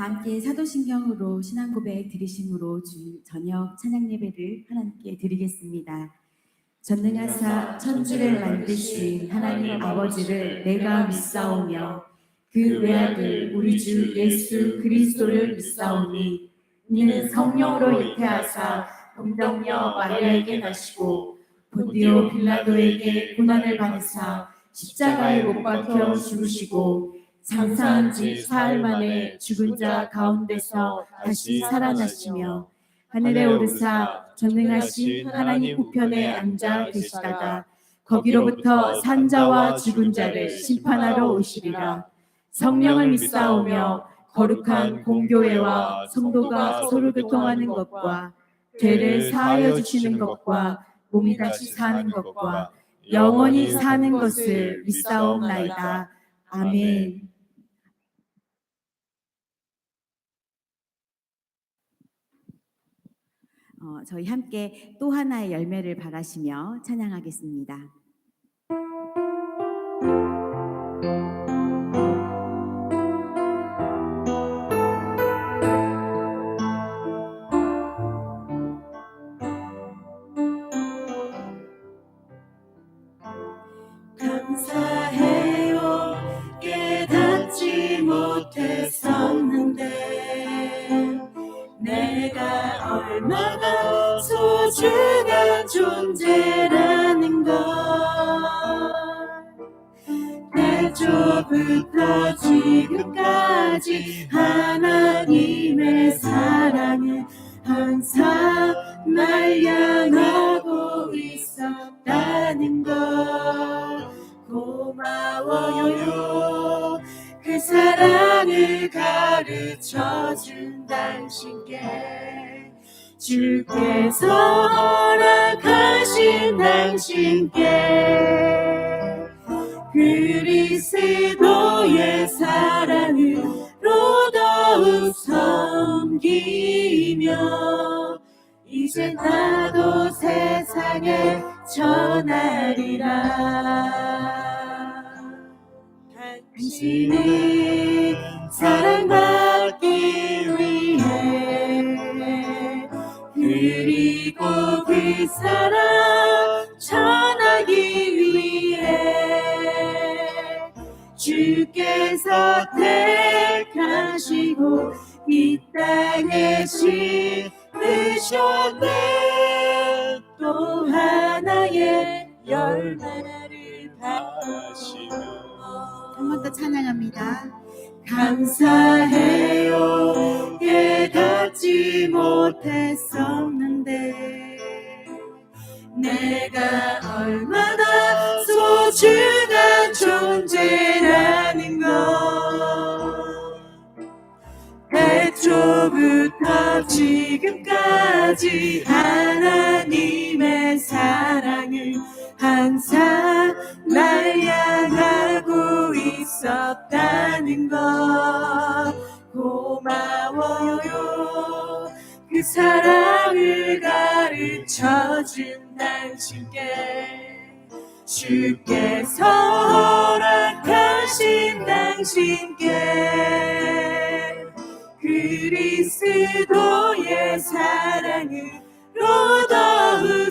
다 함께 사도신경으로 신앙고백 드리심으로 저녁 찬양 예배를 하나님께 드리겠습니다. 전능하사 천지를 만드신 하나님 아버지를 내가 믿사오며 그 외아들 우리 주 예수 그리스도를 믿사오니 이는 성령으로 잉태하사 동정녀 마리아에게 나시고 본디오 빌라도에게 고난을 받으사 십자가에 못 박혀 죽으시고 장사한 지 사흘 만에 죽은 자 가운데서 다시 살아나시며 하늘에 오르사 전능하신 하나님 우편에 앉아 계시다가 거기로부터 산자와 죽은 자를 심판하러 오시리라. 성령을 믿사오며 거룩한 공교회와 성도가 서로 교통하는 것과 죄를 사하여 주시는 것과 몸이 다시 사는 것과 영원히 사는 것을 믿사옵나이다. 아멘. 저희 함께 또 하나의 열매를 바라시며 찬양하겠습니다. 감사해요. 깨닫지 못했었는데 내가 얼마나 소중한 존재라는 걸 태초부터 지금까지 하나님의 사랑은 항상 날 향하고 있었다는 걸 고마워요. 그 사랑을 가르쳐준 당신께 주께서 허락하신 당신께 그리스도의 사랑으로 더욱 섬기며 이제 나도 세상에 전하리라. 당신은 사랑받기 위해 그리고 그 사랑 전하기 위해 주께서 택하시고 이 땅에 심으셨네. 또 하나의 열매를 받으시며 한 번 더 찬양합니다. 감사해요. 깨닫지 못했었는데 내가 얼마나 소중한 존재라는 걸 태초부터 지금까지 하나님의 사랑을 항상 날 향하고 있었다는 것 고마워요. 그 사랑을 가르쳐준 당신께 주께서 허락하신 당신께 그리스도의 사랑으로 더욱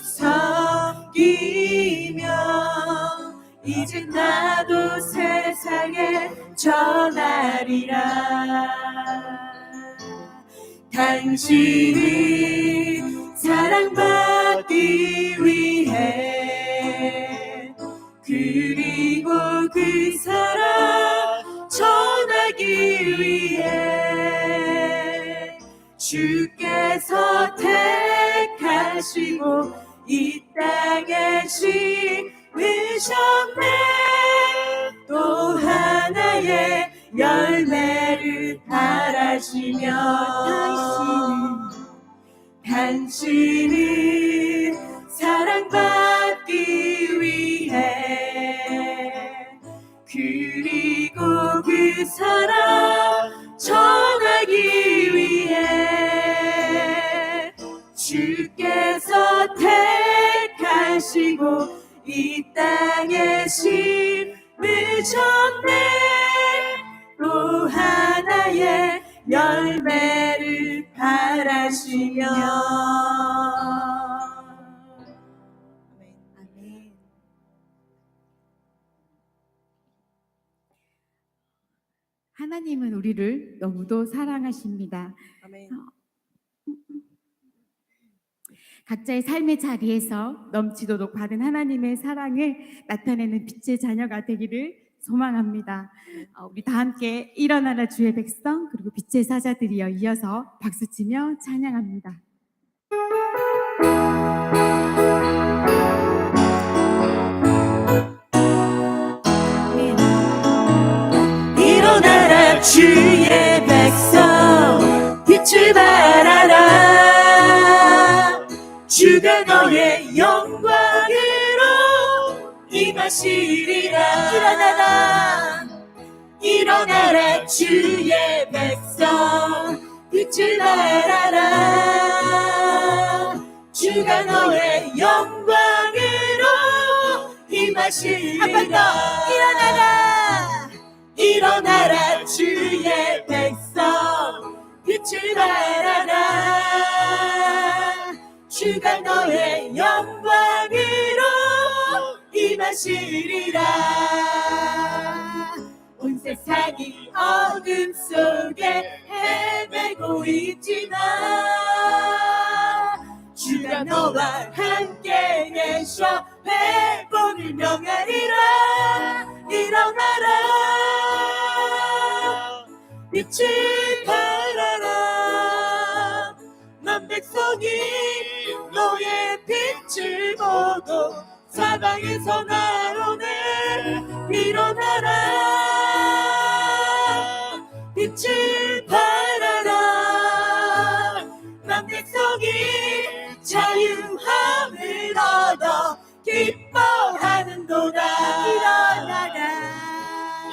섬기며 이제 나도 세상에 전하리라. 당신이 사랑받기 위해 그리고 그 사랑 전하기 위해 주께서 택하시고 이 땅에 심으셨네. 또 하나의 열매를 바라시며 당신은 사랑받기 위해 그리고 그 사랑 전하기 위해 주께서 택하시고 이 땅에 심으셨네. 또 하나의 열매를 바라시며. 아멘. 하나님은 우리를 너무도 사랑하십니다. 아멘. 각자의 삶의 자리에서 넘치도록 받은 하나님의 사랑을 나타내는 빛의 자녀가 되기를 소망합니다. 우리 다 함께 일어나라 주의 백성 그리고 빛의 사자들이여 이어서 박수치며 찬양합니다. 일어나라 주의 백성 빛을 발하라. 주가 너의 영광으로 임하시리라. 일어나라 주의 백성 빛을 발하라. 주가 너의 영광으로 임하시리라. 한 번 더 일어나라 주의 백성 빛을 발하라. 주가 너의 영광으로 임하시리라. 온 세상이 어둠 속에 헤매고 있지만 주가 너와 함께 계셔 회복을 명하리라. 일어나라 빛을 발하라. 난 백성이 너의 빛을 보고 사방에서 나오네. 일어나라 빛을 발하라. 난 백성이 자유함을 얻어 기뻐하는도다.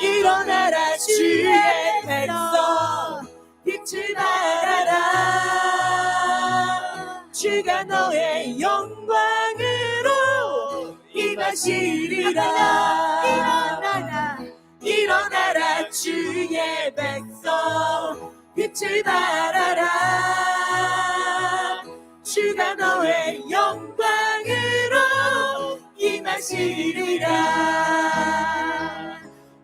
일어나라 주의 백성 빛을 발하라. 주가 너의 영광으로 임하시리라. 일어나라 주의 백성 빛을 발하라. 주가 너의 영광으로 임하시리라.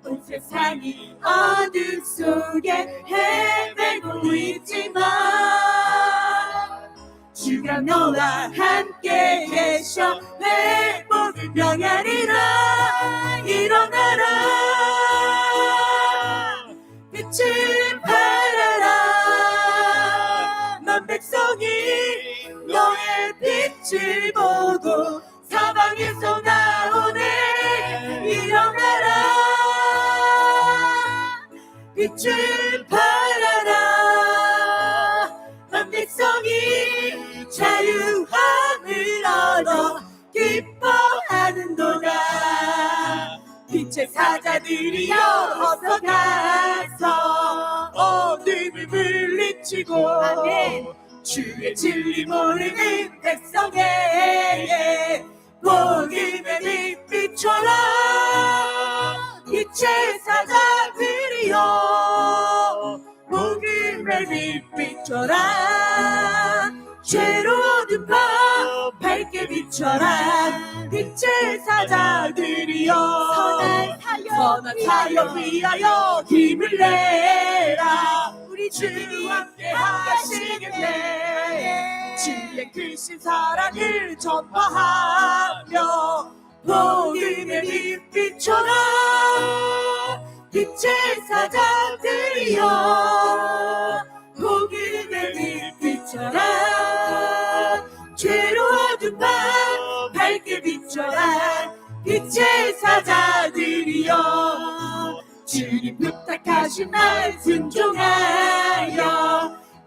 온 세상이 어둠 속에 헤매고 있지만 주가 너와 함께 계셔 회복을 명하리라. 일어나라 빛을 발하라. 난 백성이 너의 빛을 보고 사방에서 나오네. 일어나라 빛을 발하라. 난 백성이 자유함을 얻어 기뻐하는도다. 빛의 사자들이여 어서 가서 어둠을 물리치고 아멘. 주의 진리 모르는 백성에게 복음의 빛 비춰라. 빛의 사자들이여 복음의 빛 비춰라. 죄로 어두운 밤 밝게 비춰라. 빛의 사자들이여 선한 사역 위하여 힘을 내라. 우리 주님 함께 하시겠네. 주의 크신 사랑을 전파하며 복음의 빛 비춰라. 빛의 사자들이여 복음의 빛 비춰라. 죄로 어두운 밤 밝게 비춰라. 빛의 사자들이여 주님 부탁하신 말 순종하여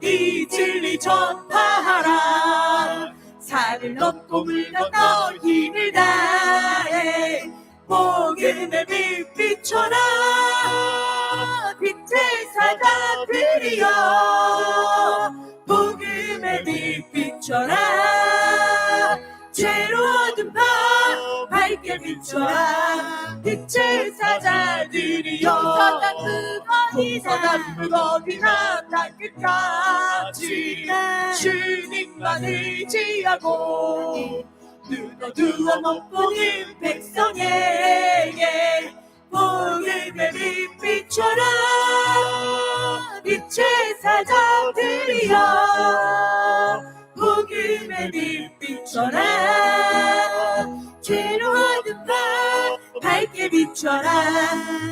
이 진리 전파하라. 산을 넘고 물 건너 힘을 다해 복음의 빛 비춰라. 빛의 사자들이여 복음의 빛 비춰라. 죄로 어두운 밤 밝게 비춰라. 빛의 사자들이여 동서남 무거리나 무거리나 땅끝까지 주님만 의지하고 눈 어두워 못 보는 백성에게 복음의 빛비춰라 빛의 사자들이여 복음의 빛비춰라 죄로 어둠 밤 밝게 비춰라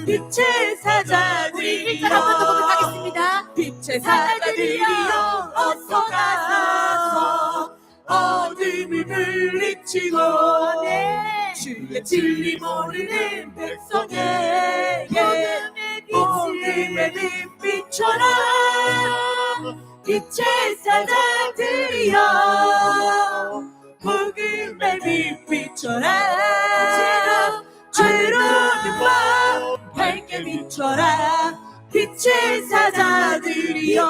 빛의 사자들이여 한번 더 보도록 하겠습니다. 빛의 사자들이여 어서 가서 어둠을 물리치고 주의 진리 모르는 백성에게 복음의 빛 비춰라 빛의 사자들이여 복음의 빛 비춰라 죄로운 밤 밝게 비춰라 빛의 사자들이여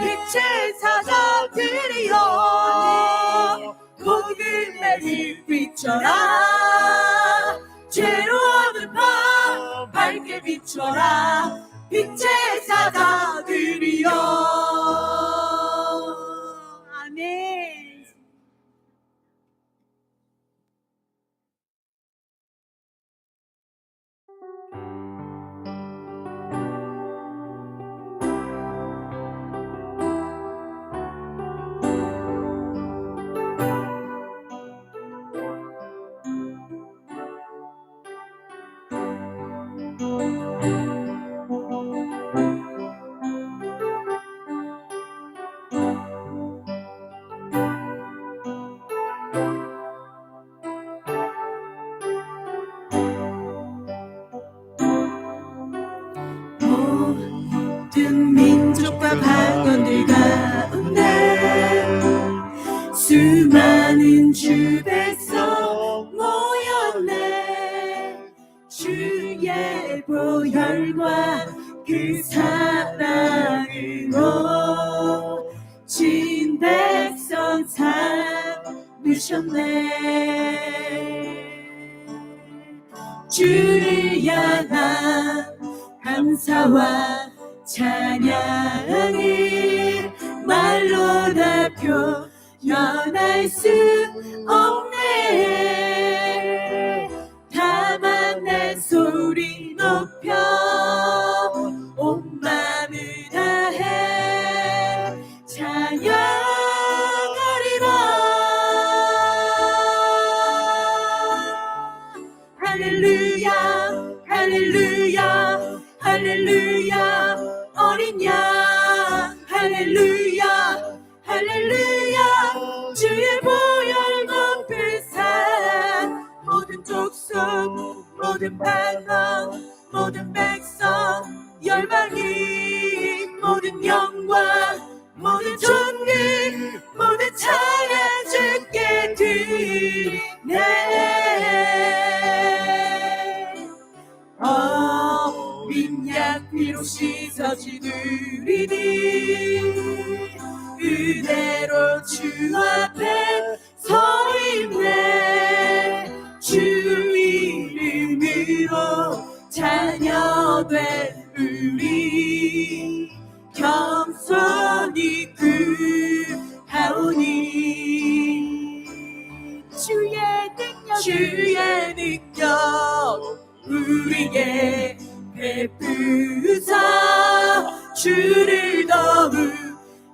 빛의 사자들이여 복음의 빛 비춰라 죄로운 밤 밝게 비춰라 빛의 사자들이여 아멘. 모든 민족과 방언들 가운데 수많은 주 백성 모였네 주의 보혈과 그 사랑으로 진 백성 삼으셨네 주를 향한 감사와 찬양을 말로 다 표현할 수 없네 다만 내 소리 높여 온 마음을 다해 찬양하리라 할렐루야 할렐루야 할렐루야 어린 양 할렐루야 할렐루야 주의 보혈 높은 산 모든 족속 모든 방언 모든 백성 열방이 모든 영광 모든 존귀 모든 찬양 주께 드리네 어린 양 피로 씻어지느리니 그대로 주 앞에 서 있네 주 이름으로 자녀된 우리 겸손히 구하오니 주의 능력 우리에게 베푸사 주를 더욱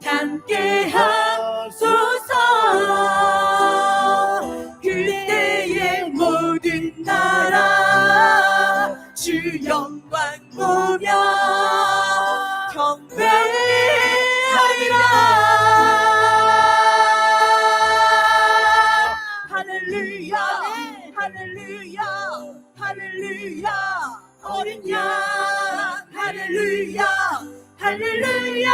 함께 하소서 그때의 모든 나라 주 영광 보며 경배하리라 할렐루야 할렐루야 할렐루야 어린 양 할렐루야 할렐루야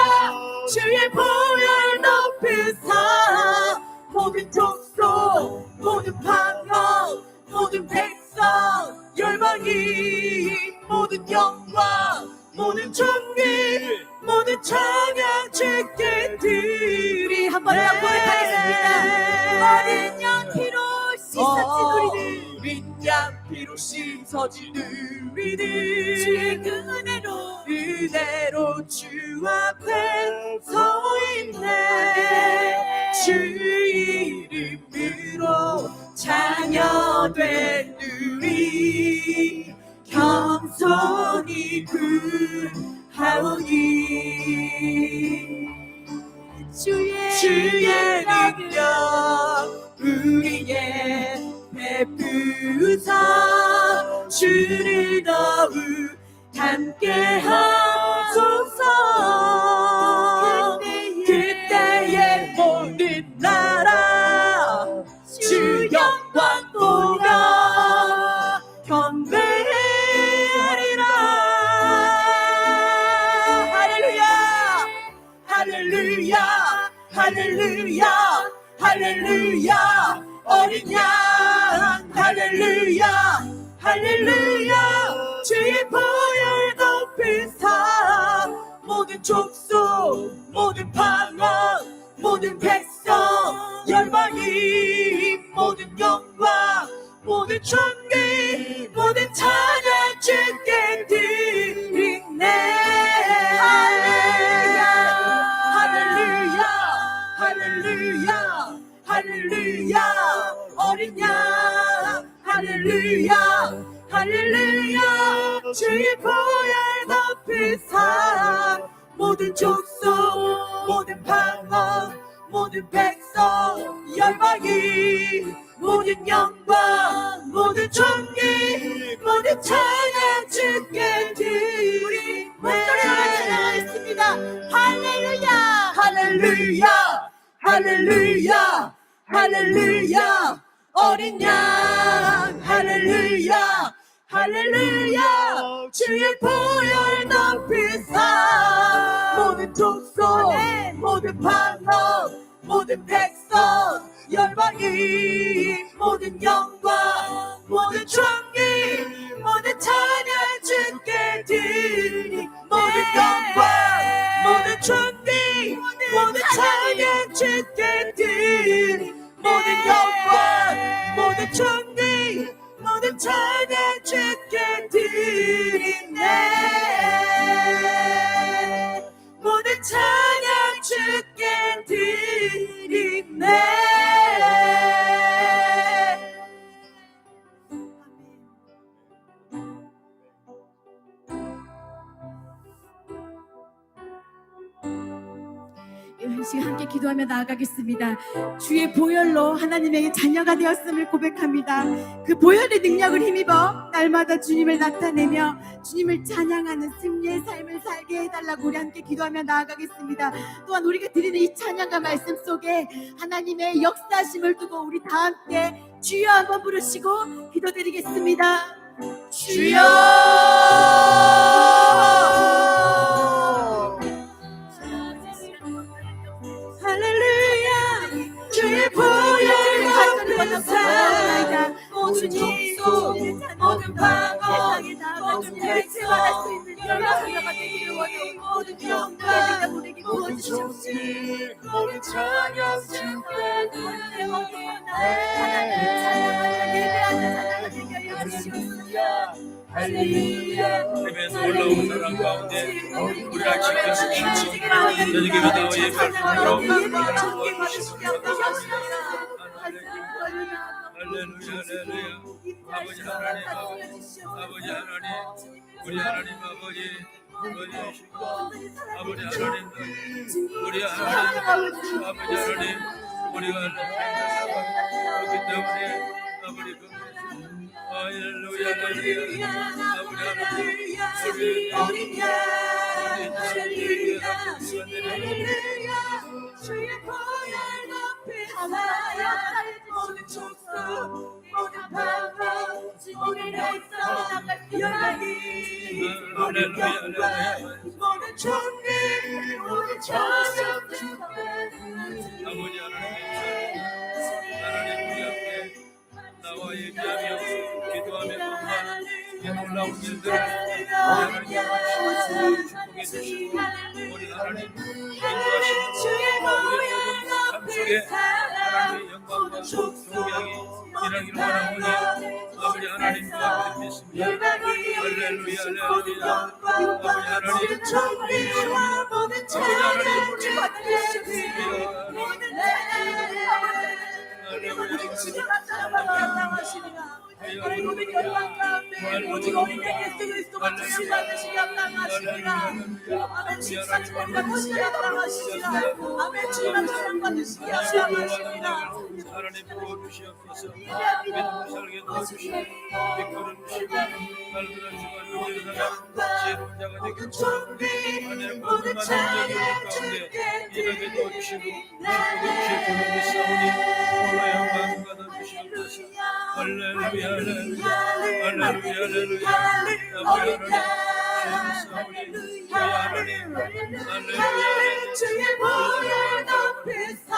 주의 보혈 높은 산 모든 족속 모든 방언 모든 백성 열방이 모든 영광 모든 존귀 모든 찬양 주께 드리 한번 더 고백하겠습니다 어린 양 피로 씻어진 우리는 어린 양 피로 씻어진 우리들 은혜로 주 앞에 서 있네. 주 이름으로 자녀된 우리 겸손히 구하오니 주의 능력 우리의 베푸사 주를 더욱 함께 하소서. 그때의 모든 나라 주 영광 보며 경배하리라. 할렐루야 할렐루야 할렐루야 할렐루야. 어린 양 할렐루야 할렐루야. 주의 보혈 덮으사 모든 족속 모든 방언 모든 백성 열방이 모든 영광 모든 존귀 모든 찬양 주께 드리네. 할렐루야 할렐루야 할렐루야. 어린 양 할렐루야 할렐루야. 주의 보혈 덮으사 모든 족속 모든 방언 모든 백성 열방이 모든 영광 모든 존귀 모든 찬양 주께 드리네. 우리 목소리로 찬양하겠습니다. 할렐루야 할렐루야 할렐루야 할렐루야. 어린 양 할렐루야 할렐루야. 주의 보혈 덮으사 모든 족속 모든 방언 모든 백성 열방이 모든 영광 모든 존귀 모든 찬양 주께 드리. 모든 영광 모든 존귀 모든 찬양 주께 드리. 모든 영광 모든 존귀 모든 찬양 주께 드리네. 모든 찬양 주께 드리네. 이 시간 함께 기도하며 나아가겠습니다. 주의 보혈로 하나님의 자녀가 되었음을 고백합니다. 그 보혈의 능력을 힘입어 날마다 주님을 나타내며 주님을 찬양하는 승리의 삶을 살게 해달라고 우리 함께 기도하며 나아가겠습니다. 또한 우리가 드리는 이 찬양과 말씀 속에 하나님의 역사심을 두고 우리 다 함께 주여 한번 부르시고 기도드리겠습니다. 주여 할렐루야. 주의 보혈 덮으사 모든 족속 모든 방언 모든 백성 열방이 모든 영광 모든 존귀 모든 찬양 주께 할렐루야. 예배에서 올라온 사람 가운데 우리를 지켜주시고 너에게 믿어의 발품으로 할렐루야 할렐루야. 아버지 하나님 아버지 하나님 우리 하나님 아버지 은혜이시고 아버지 하나님 우리 하나님 아버지 하나님 우리가 그렇기 때문에 아버지 할렐루야 할렐루야. 아버지 하나님 어린 양 할렐루야 할렐루야. 주의 보혈 덮으사 모든 족속 모든 방언 모든 백성 열방이 모든 영광 모든 존귀 모든 찬양 주께 아버지 하나님 우리 앞에 나와 얘기하며 기도하며 감사하는 이 놀라운 일들을 우리 하나님 축복해 주시고 우리 하나님 인도하시고 삶 속에 하나님의 영광 모든 족속 동양이 모든 일하기를 원하오니 방언 아버지 하나님 아버지 믿습니다. 열방이 할렐루야 모든 영광 모든 존귀와 모든 찬양 주께 드리니 모든 우리 주님 합당하시니라. 우리 모든 열방 가운데 오직 어린 양 예수 그리스도가 주시지 않으시니 합당하시니라. 아멘. 집사님이라 모시기 합당하시니라. 아멘. 주님의 사랑 받으시기 합당하시니라. 하나님 부어주시옵소서. 믿음을 살게 도와주시고 빛거를 주시고 날들어 주가 누리는 사람 지혜로운 자가 되게 존귀 하나님 모든 모든 찬양 가운데 주께 일하게 도와주시고 드리니 주의 싸우니 올라 영광 받아주시옵소서. 할렐루야 할렐루야 할렐루야 할렐루야 할렐루야 주의 보혈 높이사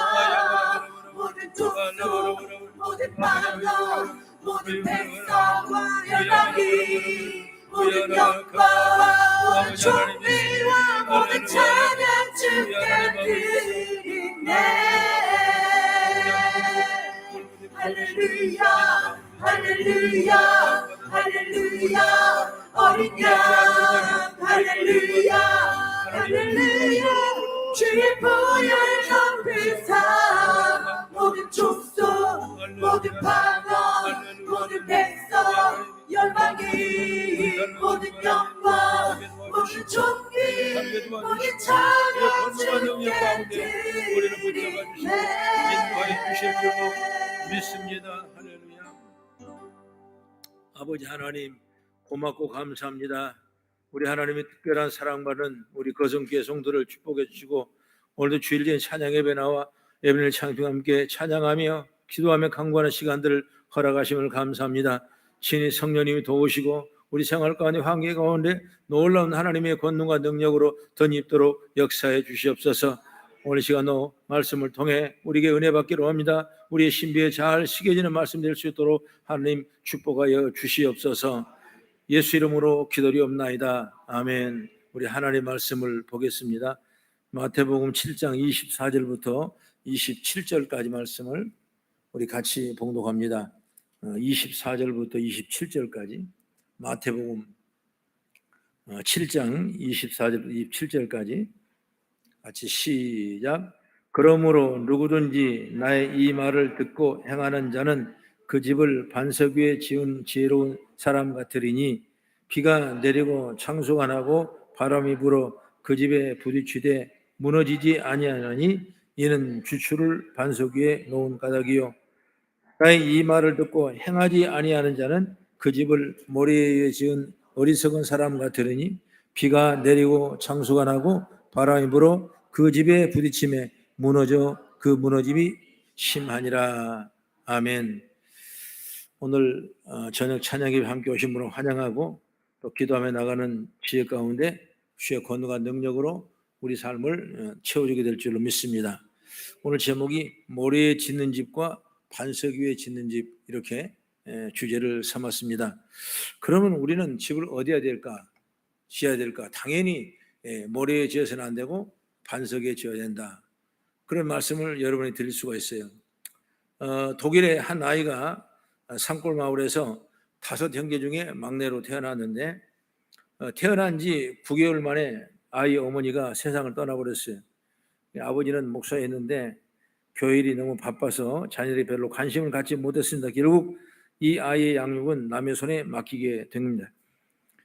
모든 족속 모든 방언 모든 백성과 열방이 모든 영광 모든 존귀와 모든 찬양 주께 드리네. 할렐루야 할렐루야 할렐루야 어린 양 할렐루야 할렐루야 주의 보혈 높이사 모든 족속 모든 방언 모든 백성 열방이 모든 영광 모든 존귀 모든 찬양 주께 우리를 붙잡아 주시고 인도하여 주실 줄로 믿습니다. 할렐루야. 아버지 하나님 고맙고 감사합니다. 우리 하나님의 특별한 사랑받은 우리 거성교회 성도를 축복해 주시고 오늘도 주일전 찬양 예배 나와 예배를 찬양과 함께 찬양하며 기도하며 강구하는 시간들을 허락하심을 감사합니다. 신이 성령님이 도우시고 우리 생활 가운데 환경 가운데 놀라운 하나님의 권능과 능력으로 덧입도록 역사해 주시옵소서. 오늘 시간도 말씀을 통해 우리에게 은혜 받기로 합니다. 우리의 신비에 잘 새겨지는 말씀 될 수 있도록 하나님 축복하여 주시옵소서. 예수 이름으로 기도리옵나이다. 아멘. 우리 하나님의 말씀을 보겠습니다. 마태복음 7장 24절부터 27절까지 말씀을 우리 같이 봉독합니다. 24절부터 27절까지 마태복음 7장 24절부터 27절까지 같이 시작. 그러므로 누구든지 나의 이 말을 듣고 행하는 자는 그 집을 반석 위에 지은 지혜로운 사람 같으리니 비가 내리고 창수가 나고 바람이 불어 그 집에 부딪히되 무너지지 아니하나니 이는 주추를 반석 위에 놓은 까닭이요. 나의 이 말을 듣고 행하지 아니하는 자는 그 집을 모래에 지은 어리석은 사람 같으리니 비가 내리고 창수가 나고 바람이 불어 그 집에 부딪힘에 무너져 그 무너짐이 심하니라. 아멘. 오늘 저녁 찬양에 함께 오신 분을 환영하고 또 기도하며 나가는 지혜 가운데 주의 권능과 능력으로 우리 삶을 채워주게 될 줄로 믿습니다. 오늘 제목이 모래에 짓는 집과 반석 위에 짓는 집, 이렇게 주제를 삼았습니다. 그러면 우리는 집을 어디에 될까? 지어야 될까? 당연히 모래에 지어서는 안 되고 반석에 지어야 된다. 그런 말씀을 여러분이 드릴 수가 있어요. 독일의 한 아이가 산골 마을에서 5 형제 중에 막내로 태어났는데 태어난 지 9개월 만에 아이 어머니가 세상을 떠나버렸어요. 아버지는 목사였는데 교일이 너무 바빠서 자녀들이 별로 관심을 갖지 못했습니다. 결국 이 아이의 양육은 남의 손에 맡기게 됩니다.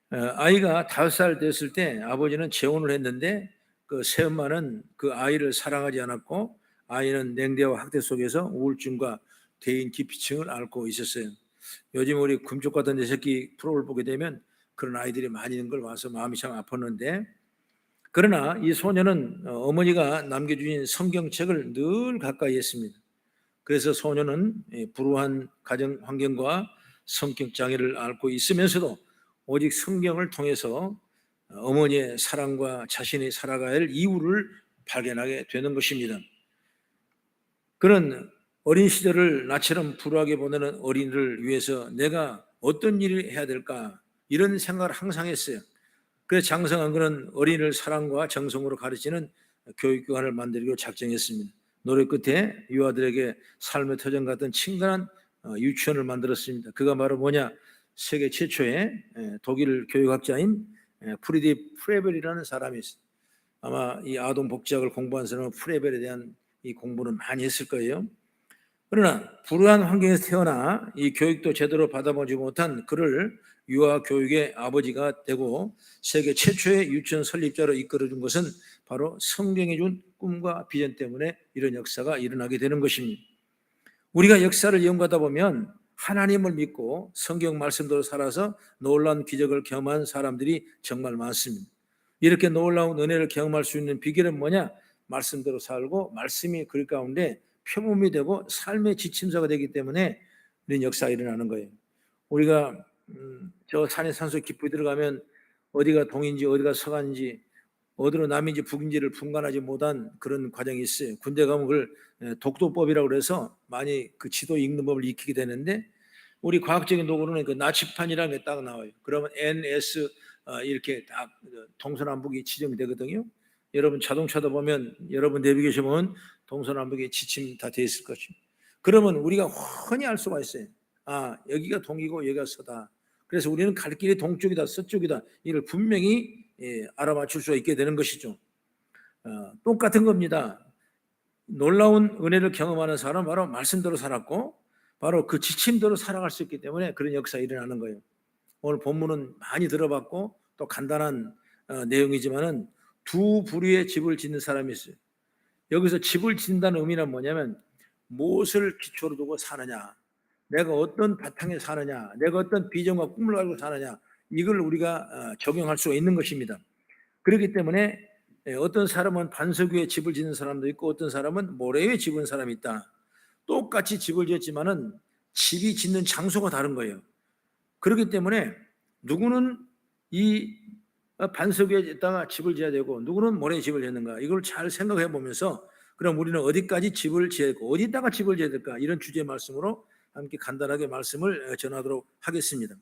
아이가 5살 됐을 때 아버지는 재혼을 했는데 그 새엄마는 그 아이를 사랑하지 않았고 아이는 냉대와 학대 속에서 우울증과 대인 기피증을 앓고 있었어요. 요즘 우리 금쪽 같은 내 새끼 프로를 보게 되면 그런 아이들이 많이 있는 걸 봐서 마음이 참 아팠는데, 그러나 이 소녀는 어머니가 남겨주신 성경책을 늘 가까이 했습니다. 그래서 소녀는 불우한 가정 환경과 성격 장애를 앓고 있으면서도 오직 성경을 통해서 어머니의 사랑과 자신이 살아가야 할 이유를 발견하게 되는 것입니다. 그는 어린 시절을 나처럼 불우하게 보내는 어린이를 위해서 내가 어떤 일을 해야 될까, 이런 생각을 항상 했어요. 그래서 장성한 그는 어린이를 사랑과 정성으로 가르치는 교육기관을 만들기로 작정했습니다. 노력 끝에 유아들에게 삶의 터전 같은 친근한 유치원을 만들었습니다. 그가 바로 뭐냐? 세계 최초의 독일 교육학자인 프리디 프레벨이라는 사람이 있어요. 아마 이 아동 복지학을 공부한 사람은 프레벨에 대한 이 공부는 많이 했을 거예요. 그러나 불우한 환경에서 태어나 이 교육도 제대로 받아보지 못한 그를 유아 교육의 아버지가 되고 세계 최초의 유치원 설립자로 이끌어준 것은 바로 성경이 준 꿈과 비전 때문에 이런 역사가 일어나게 되는 것입니다. 우리가 역사를 연구하다 보면 하나님을 믿고 성경 말씀대로 살아서 놀라운 기적을 경험한 사람들이 정말 많습니다. 이렇게 놀라운 은혜를 경험할 수 있는 비결은 뭐냐? 말씀대로 살고 말씀이 그 가운데 표범이 되고 삶의 지침서가 되기 때문에 이런 역사가 일어나는 거예요. 우리가 저 산에 산속 깊이 들어가면 어디가 동인지 어디가 서간인지 어디로 남인지 북인지를 분간하지 못한 그런 과정이 있어요. 군대 가면 그걸 독도법이라고 그래서 많이 그 지도 읽는 법을 익히게 되는데 우리 과학적인 도구로는 그 나치판이라는 게 딱 나와요. 그러면 NS 이렇게 딱 동서남북이 지정이 되거든요. 여러분 자동차도 보면 여러분 내비게이션 보면 동서남북이 지침 다 돼 있을 것입니다. 그러면 우리가 훤히 알 수가 있어요. 아, 여기가 동이고 여기가 서다. 그래서 우리는 갈 길이 동쪽이다 서쪽이다 이걸 분명히 알아맞힐 수가 있게 되는 것이죠. 똑같은 겁니다. 놀라운 은혜를 경험하는 사람은 바로 말씀대로 살았고 바로 그 지침대로 살아갈 수 있기 때문에 그런 역사가 일어나는 거예요. 오늘 본문은 많이 들어봤고 또 간단한 내용이지만은 두 부류의 집을 짓는 사람이 있어요. 여기서 집을 짓는다는 의미는 뭐냐면 무엇을 기초로 두고 사느냐, 내가 어떤 바탕에 사느냐, 내가 어떤 비전과 꿈을 가지고 사느냐, 이걸 우리가 적용할 수가 있는 것입니다. 그렇기 때문에 어떤 사람은 반석 위에 집을 짓는 사람도 있고 어떤 사람은 모래 위에 집을 짓는 사람이 있다. 똑같이 집을 지었지만은 집이 짓는 장소가 다른 거예요. 그렇기 때문에 누구는 이 반석 위에다가 집을 지어야 되고 누구는 모래에 집을 짓는가, 이걸 잘 생각해 보면서 그럼 우리는 어디까지 집을 지어야 되고 어디다가 집을 지어야 될까, 이런 주제의 말씀으로 함께 간단하게 말씀을 전하도록 하겠습니다.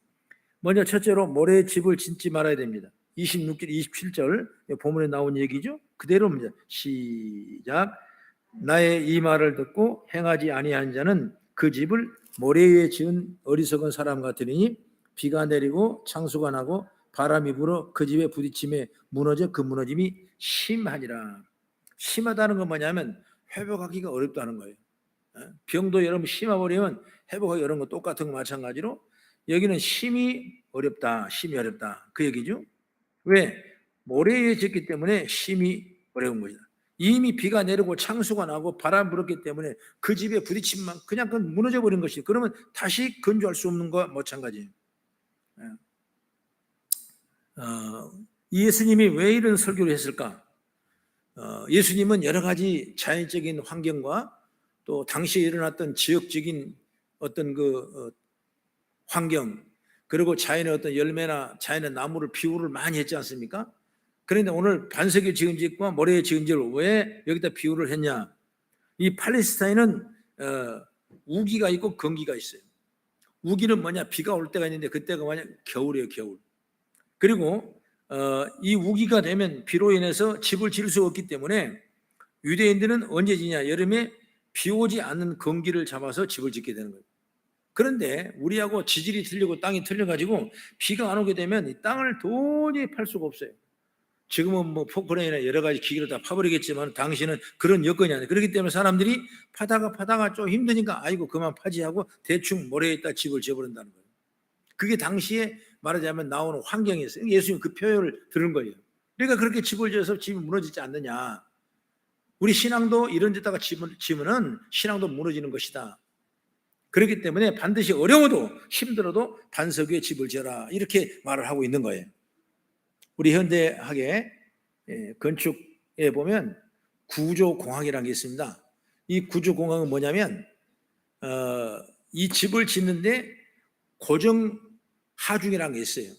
먼저 첫째로 모래에 집을 짓지 말아야 됩니다. 26절 27절 본문에 나온 얘기죠. 그대로입니다. 시작. 나의 이 말을 듣고 행하지 아니한 자는 그 집을 모래 위에 지은 어리석은 사람 같으니 비가 내리고 창수가 나고 바람이 불어 그 집에 부딪힘에 무너져 그 무너짐이 심하니라. 심하다는 건 뭐냐면 회복하기가 어렵다는 거예요. 병도 여러분 심해버리면 회복하기 어려운 거 똑같은 거 마찬가지로 여기는 심히 어렵다, 심히 어렵다 그 얘기죠. 왜? 모래에 짓기 때문에 심히 어려운 것이다. 이미 비가 내리고 창수가 나고 바람 불었기 때문에 그 집에 부딪히면 그냥 무너져 버린 것이, 그러면 다시 건조할 수 없는 것과 마찬가지예요. 예수님이 왜 이런 설교를 했을까? 예수님은 여러 가지 자연적인 환경과 또 당시에 일어났던 지역적인 어떤 그 환경, 그리고 자연의 어떤 열매나 자연의 나무를 비유를 많이 했지 않습니까? 그런데 오늘 반석에 지은 집과 모래에 지은 집을 왜 여기다 비유를 했냐? 이 팔레스타인은 우기가 있고 건기가 있어요. 우기는 뭐냐? 비가 올 때가 있는데 그때가 뭐냐? 겨울이에요, 겨울. 그리고 이 우기가 되면 비로 인해서 집을 지을 수 없기 때문에 유대인들은 언제 지냐? 여름에 비 오지 않는 건기를 잡아서 집을 짓게 되는 거예요. 그런데 우리하고 지질이 틀리고 땅이 틀려가지고 비가 안 오게 되면 이 땅을 도저히 팔 수가 없어요. 지금은 뭐 포크레인이나 여러 가지 기계로 다 파버리겠지만 당시는 그런 여건이 아니에요. 그렇기 때문에 사람들이 파다가 좀 힘드니까 아이고 그만 파지 하고 대충 모래에다 집을 지어버린다는 거예요. 그게 당시에 말하자면 나오는 환경이었어요. 예수님 그 표현을 들은 거예요. 그러니까 그렇게 집을 지어서 집이 무너지지 않느냐. 우리 신앙도 이런 데다가 집을 지으면 신앙도 무너지는 것이다. 그렇기 때문에 반드시 어려워도 힘들어도 반석 위에 집을 지어라, 이렇게 말을 하고 있는 거예요. 우리 현대학의 건축에 보면 구조공학이라는 게 있습니다. 이 구조공학은 뭐냐면 이 집을 짓는데 고정 하중이라는 게 있어요.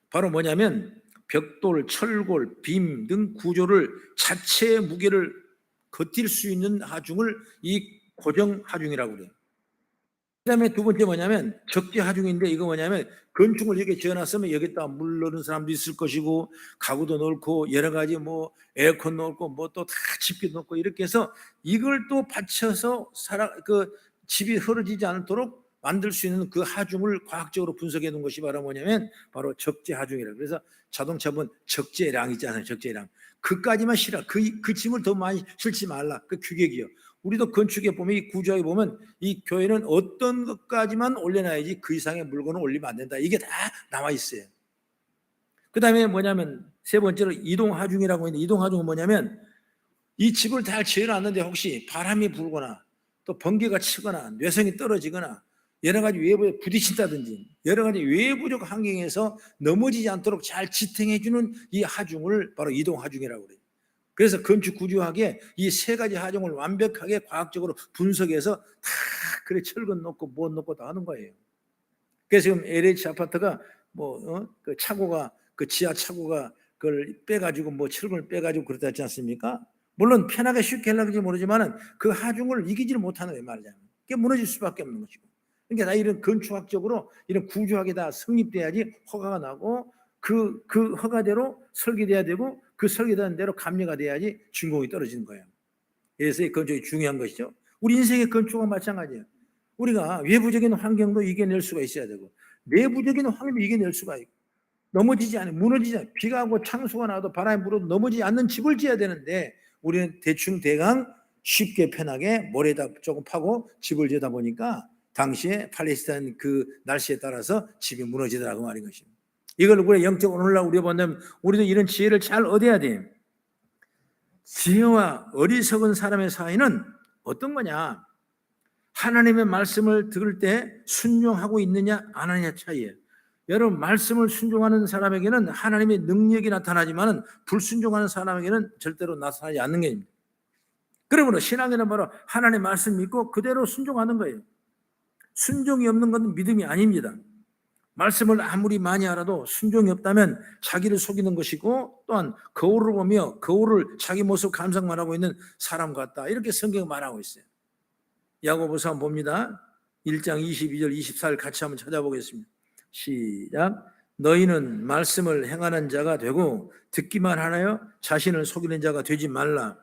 바로 뭐냐면 벽돌, 철골, 빔 등 구조를 자체의 무게를 버틸 수 있는 하중을 이 고정 하중이라고 그래요. 그다음에 두 번째 뭐냐면 적재하중인데, 이거 뭐냐면 건축을 이렇게 지어놨으면 여기다 물 넣는 사람도 있을 것이고 가구도 넣고 여러 가지 뭐 에어컨 넣고 뭐 또 다 집기 넣고 이렇게 해서 이걸 또 받쳐서 그 집이 흐려지지 않도록 만들 수 있는 그 하중을 과학적으로 분석해 놓은 것이 바로 뭐냐면 바로 적재하중이라. 그래서 자동차 보면 적재량 있잖아요. 적재량. 그까지만 실어. 그 짐을 더 많이 실지 말라. 그 규격이요. 우리도 건축에 보면 이 구조에 보면 이 교회는 어떤 것까지만 올려놔야지 그 이상의 물건을 올리면 안 된다. 이게 다 나와 있어요. 그 다음에 뭐냐면 세 번째로 이동하중이라고 있는데, 이동하중은 뭐냐면 이 집을 잘 지어놨는데 혹시 바람이 불거나 또 번개가 치거나 뇌성이 떨어지거나 여러 가지 외부에 부딪힌다든지 여러 가지 외부적 환경에서 넘어지지 않도록 잘 지탱해주는 이 하중을 바로 이동하중이라고 그래요. 그래서 건축 구조학에 이 세 가지 하중을 완벽하게 과학적으로 분석해서 다 그래 철근 넣고 못 넣고 다 하는 거예요. 그래서 지금 LH 아파트가 그 차고가 그 지하 차고가 그걸 빼가지고 뭐 철근을 빼가지고 그렇다 했지 않습니까? 물론 편하게 쉽게 하려는지 모르지만은 그 하중을 이기지를 못하는 거예요, 말하자면. 그게 무너질 수밖에 없는 것이고. 그러니까 다 이런 건축학적으로 이런 구조학이 다 성립돼야지 허가가 나고 그 허가대로 설계돼야 되고 그 설계된 대로 감리가 돼야지 준공이 떨어지는 거예요. 그래서 이 건축이 중요한 것이죠. 우리 인생의 건축과 마찬가지예요. 우리가 외부적인 환경도 이겨낼 수가 있어야 되고 내부적인 환경도 이겨낼 수가 있고 넘어지지 않아요. 무너지지 않아요. 비가 오고 창수가 나도 바람이 불어도 넘어지지 않는 집을 지어야 되는데 우리는 대충 쉽게 편하게 모래에다 조금 파고 집을 지어다 보니까 당시에 팔레스타인 그 날씨에 따라서 집이 무너지더라고 말인 것입니다. 이걸 우리 영적으로 오늘날 우리가 본다면 우리도 이런 지혜를 잘 얻어야 돼요. 지혜와 어리석은 사람의 사이는 어떤 거냐? 하나님의 말씀을 들을 때 순종하고 있느냐 안 하느냐 차이예요. 여러분, 말씀을 순종하는 사람에게는 하나님의 능력이 나타나지만 불순종하는 사람에게는 절대로 나타나지 않는 것입니다. 그러므로 신앙에는 바로 하나님의 말씀 믿고 그대로 순종하는 거예요. 순종이 없는 것은 믿음이 아닙니다. 말씀을 아무리 많이 알아도 순종이 없다면 자기를 속이는 것이고 또한 거울을 보며 거울을 자기 모습 감상만 하고 있는 사람 같다. 이렇게 성경이 말하고 있어요. 야고보서 한번 봅니다. 1장 22절 24절 같이 한번 찾아보겠습니다. 시작. 너희는 말씀을 행하는 자가 되고 듣기만 하나요? 자신을 속이는 자가 되지 말라.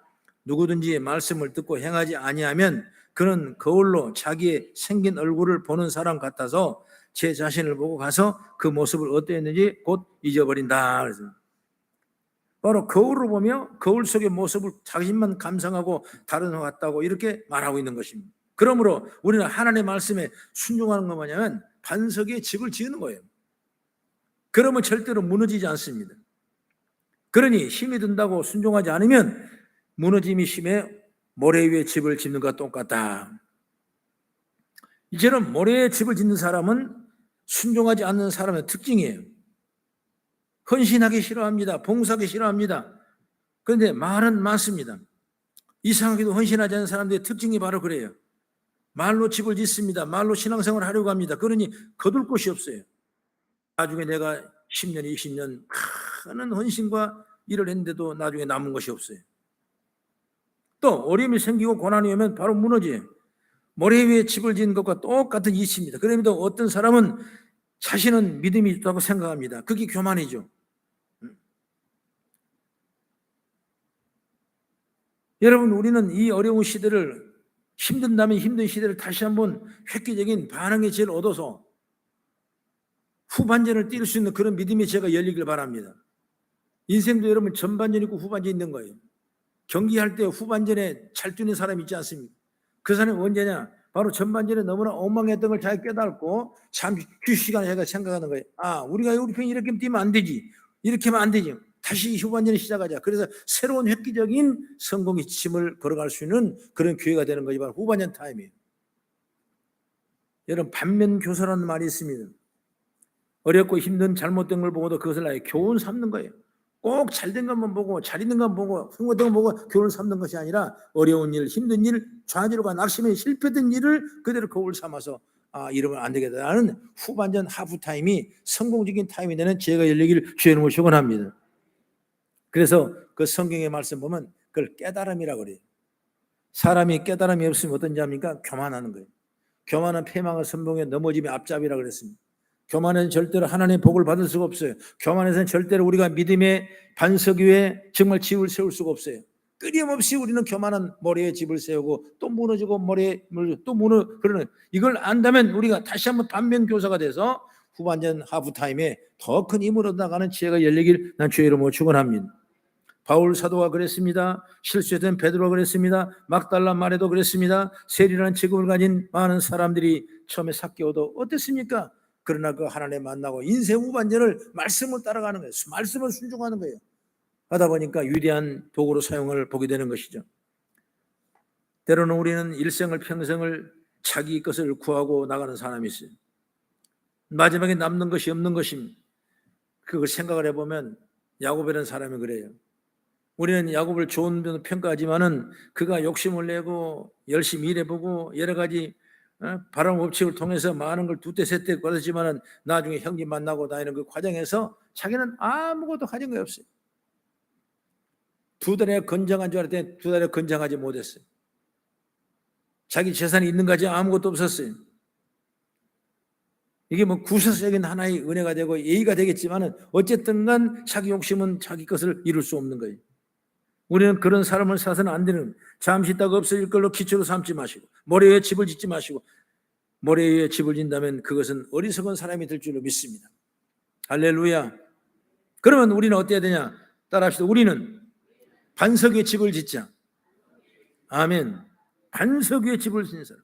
누구든지 말씀을 듣고 행하지 아니하면 그는 거울로 자기의 생긴 얼굴을 보는 사람 같아서 제 자신을 보고 가서 그 모습을 어떠했는지 곧 잊어버린다. 그래서 바로 거울을 보며 거울 속의 모습을 자신만 감상하고 다른 것 같다고 이렇게 말하고 있는 것입니다. 그러므로 우리는 하나님의 말씀에 순종하는 건 뭐냐면 반석에 집을 지으는 거예요. 그러면 절대로 무너지지 않습니다. 그러니 힘이 든다고 순종하지 않으면 무너짐이 심해 모래 위에 집을 짓는 것과 똑같다. 이처럼 모래에 집을 짓는 사람은 순종하지 않는 사람의 특징이에요. 헌신하기 싫어합니다. 봉사하기 싫어합니다. 그런데 말은 많습니다. 이상하게도 헌신하지 않는 사람들의 특징이 바로 그래요. 말로 집을 짓습니다. 말로 신앙생활을 하려고 합니다. 그러니 거둘 곳이 없어요. 나중에 내가 10년, 20년 많은 헌신과 일을 했는데도 나중에 남은 것이 없어요. 또 어려움이 생기고 고난이 오면 바로 무너져요. 모래 위에 집을 짓는 것과 똑같은 이치입니다. 그럼에도 어떤 사람은 자신은 믿음이 있다고 생각합니다. 그게 교만이죠. 여러분, 우리는 이 어려운 시대를 힘든다면 힘든 시대를 다시 한번 획기적인 반응의 지혜를 얻어서 후반전을 뛸 수 있는 그런 믿음의 지혜가 열리길 바랍니다. 인생도 여러분 전반전 있고 후반전 있는 거예요. 경기할 때 후반전에 잘 뛰는 사람이 있지 않습니까? 그 사람이 언제냐? 바로 전반전에 너무나 엉망했던 걸 잘 깨닫고 잠시 휴식시간에 제가 생각하는 거예요. 우리가 우리 편이 이렇게 뛰면 안 되지. 이렇게 하면 안 되지. 다시 후반전에 시작하자. 그래서 새로운 획기적인 성공의 지침을 걸어갈 수 있는 그런 기회가 되는 것이 바로 후반전 타임이에요. 여러분, 반면교사라는 말이 있습니다. 어렵고 힘든 잘못된 걸 보고도 그것을 나의 교훈 삼는 거예요. 꼭 잘된 것만 보고 잘 있는 것만 보고 흥분된 것 보고 교훈을 삼는 것이 아니라 어려운 일, 힘든 일, 좌절과 낙심에 실패된 일을 그대로 거울 삼아서 이러면 안 되겠다라는 후반전 하프타임이 성공적인 타임이 되는 지혜가 열리기를 주의 이름으로 축원합니다. 그래서 그 성경의 말씀 보면 그걸 깨달음이라고 그래요. 사람이 깨달음이 없으면 어떤지 압니까? 교만하는 거예요. 교만은 패망의 선봉에 넘어짐의 앞잡이라 그랬습니다. 교만은 절대로 하나님의 복을 받을 수가 없어요. 교만에서는 절대로 우리가 믿음의 반석 위에 정말 집을 세울 수가 없어요. 끊임없이 우리는 교만한 머리에 집을 세우고 또 무너지고 머리에 또 그러는, 이걸 안다면 우리가 다시 한번 반면교사가 돼서 후반전 하프타임에 더 큰 힘을 얻어나가는 지혜가 열리길 난 주의 이름으로 축원합니다. 바울 사도가 그랬습니다. 실수했던 베드로가 그랬습니다. 막달라 마리도 그랬습니다. 세리라는 직업을 가진 많은 사람들이 처음에 삭개오도 어땠습니까? 그러나 그 하나님 만나고 인생 후반전을 말씀을 따라가는 거예요. 말씀을 순종하는 거예요. 하다 보니까 위대한 도구로 사용을 보게 되는 것이죠. 때로는 우리는 일생을 평생을 자기 것을 구하고 나가는 사람이 있어요. 마지막에 남는 것이 없는 것입니다. 그걸 생각을 해보면 야곱이라는 사람이 그래요. 우리는 야곱을 좋은 면으로 평가하지만은 그가 욕심을 내고 열심히 일해보고 여러 가지 바람 법칙을 통해서 많은 걸 두때 세때 받았지만은 나중에 형님 만나고 다니는 그 과정에서 자기는 아무것도 가진 게 없어요. 2달에 건장한 줄 알았더니 2달에 건장하지 못했어요. 자기 재산이 있는 가지 아무것도 없었어요. 이게 뭐 구세적인 하나의 은혜가 되고 예의가 되겠지만은 어쨌든 간 자기 욕심은 자기 것을 이룰 수 없는 거예요. 우리는 그런 사람을 사서는 안 되는, 잠시 있다가 없어질 걸로 기초로 삼지 마시고 모래 위에 집을 짓지 마시고, 모래 위에 집을 짓다면 그것은 어리석은 사람이 될 줄로 믿습니다. 할렐루야. 그러면 우리는 어때야 되냐? 따라합시다. 우리는 반석 위에 집을 짓자. 아멘. 반석 위에 집을 짓는 사람.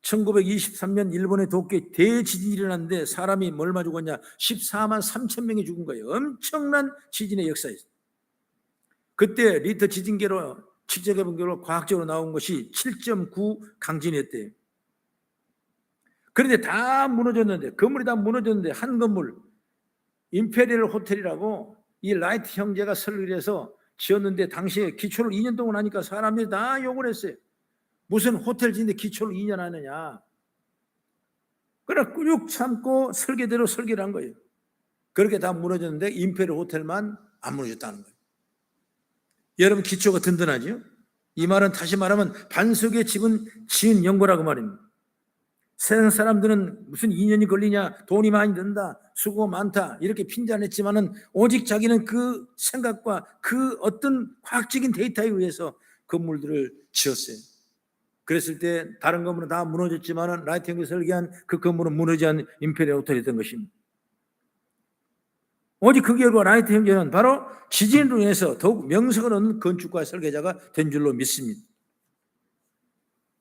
1923년 일본의 도쿄에 대지진이 일어났는데 사람이 얼마 죽었냐? 14만 3천 명이 죽은 거예요. 엄청난 지진의 역사였어요. 그때 리터 지진계로 측정해본 결과 과학적으로 나온 것이 7.9 강진이었대요. 그런데 다 무너졌는데, 건물이 다 무너졌는데 한 건물, 임페리얼 호텔이라고 이 라이트 형제가 설계를 해서 지었는데 당시에 기초를 2년 동안 하니까 사람들이 다 욕을 했어요. 무슨 호텔 짓는데 기초를 2년 하느냐. 그러나 꾸육 참고 설계대로 설계를 한 거예요. 그렇게 다 무너졌는데 임페리얼 호텔만 안 무너졌다는 거예요. 여러분, 기초가 든든하죠? 이 말은 다시 말하면 반석에 지은 연고라고 말입니다. 세상 사람들은 무슨 2년이 걸리냐, 돈이 많이 든다, 수고가 많다 이렇게 핀잔했지만은 오직 자기는 그 생각과 그 어떤 과학적인 데이터에 의해서 건물들을 지었어요. 그랬을 때 다른 건물은 다 무너졌지만은 라이트 형이 설계한 그 건물은 무너지지 않은 임페리얼 호텔이었던 것입니다. 오직 그 결과 라이트 형제는 바로 지진으로 인해서 더욱 명성을 얻는 건축가 설계자가 된 줄로 믿습니다.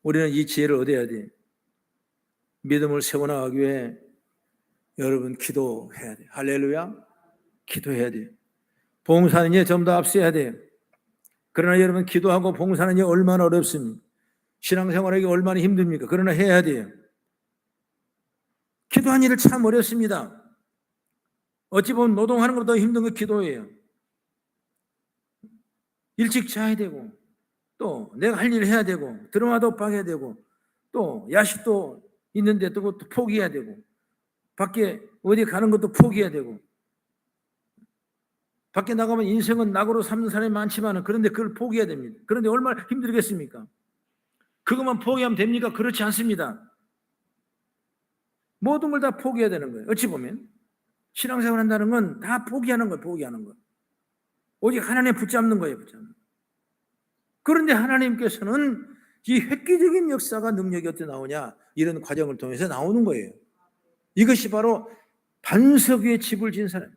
우리는 이 지혜를 얻어야 돼요. 믿음을 세워나가기 위해 여러분 기도해야 돼요. 할렐루야. 기도해야 돼요. 봉사는 이제 전부 다 앞서야 돼요. 그러나 여러분, 기도하고 봉사는 이제 얼마나 어렵습니까? 신앙생활하기 얼마나 힘듭니까? 그러나 해야 돼요. 기도하는 일은 참 어렵습니다. 어찌 보면 노동하는 것보다 더 힘든 건 기도예요. 일찍 자야 되고, 또 내가 할 일을 해야 되고, 드라마도 봐야 되고, 또 야식도 있는데 또 그것도 포기해야 되고, 밖에 어디 가는 것도 포기해야 되고, 밖에 나가면 인생은 낙으로 삼는 사람이 많지만 그런데 그걸 포기해야 됩니다. 그런데 얼마나 힘들겠습니까? 그것만 포기하면 됩니까? 그렇지 않습니다. 모든 걸 다 포기해야 되는 거예요. 어찌 보면 신앙생활 한다는 건 다 포기하는 거예요. 포기하는 거. 오직 하나님에 붙잡는 거예요. 붙잡는. 그런데 하나님께서는 이 획기적인 역사가 능력이 어떻게 나오냐, 이런 과정을 통해서 나오는 거예요. 이것이 바로 반석 위에 집을 지은 사람.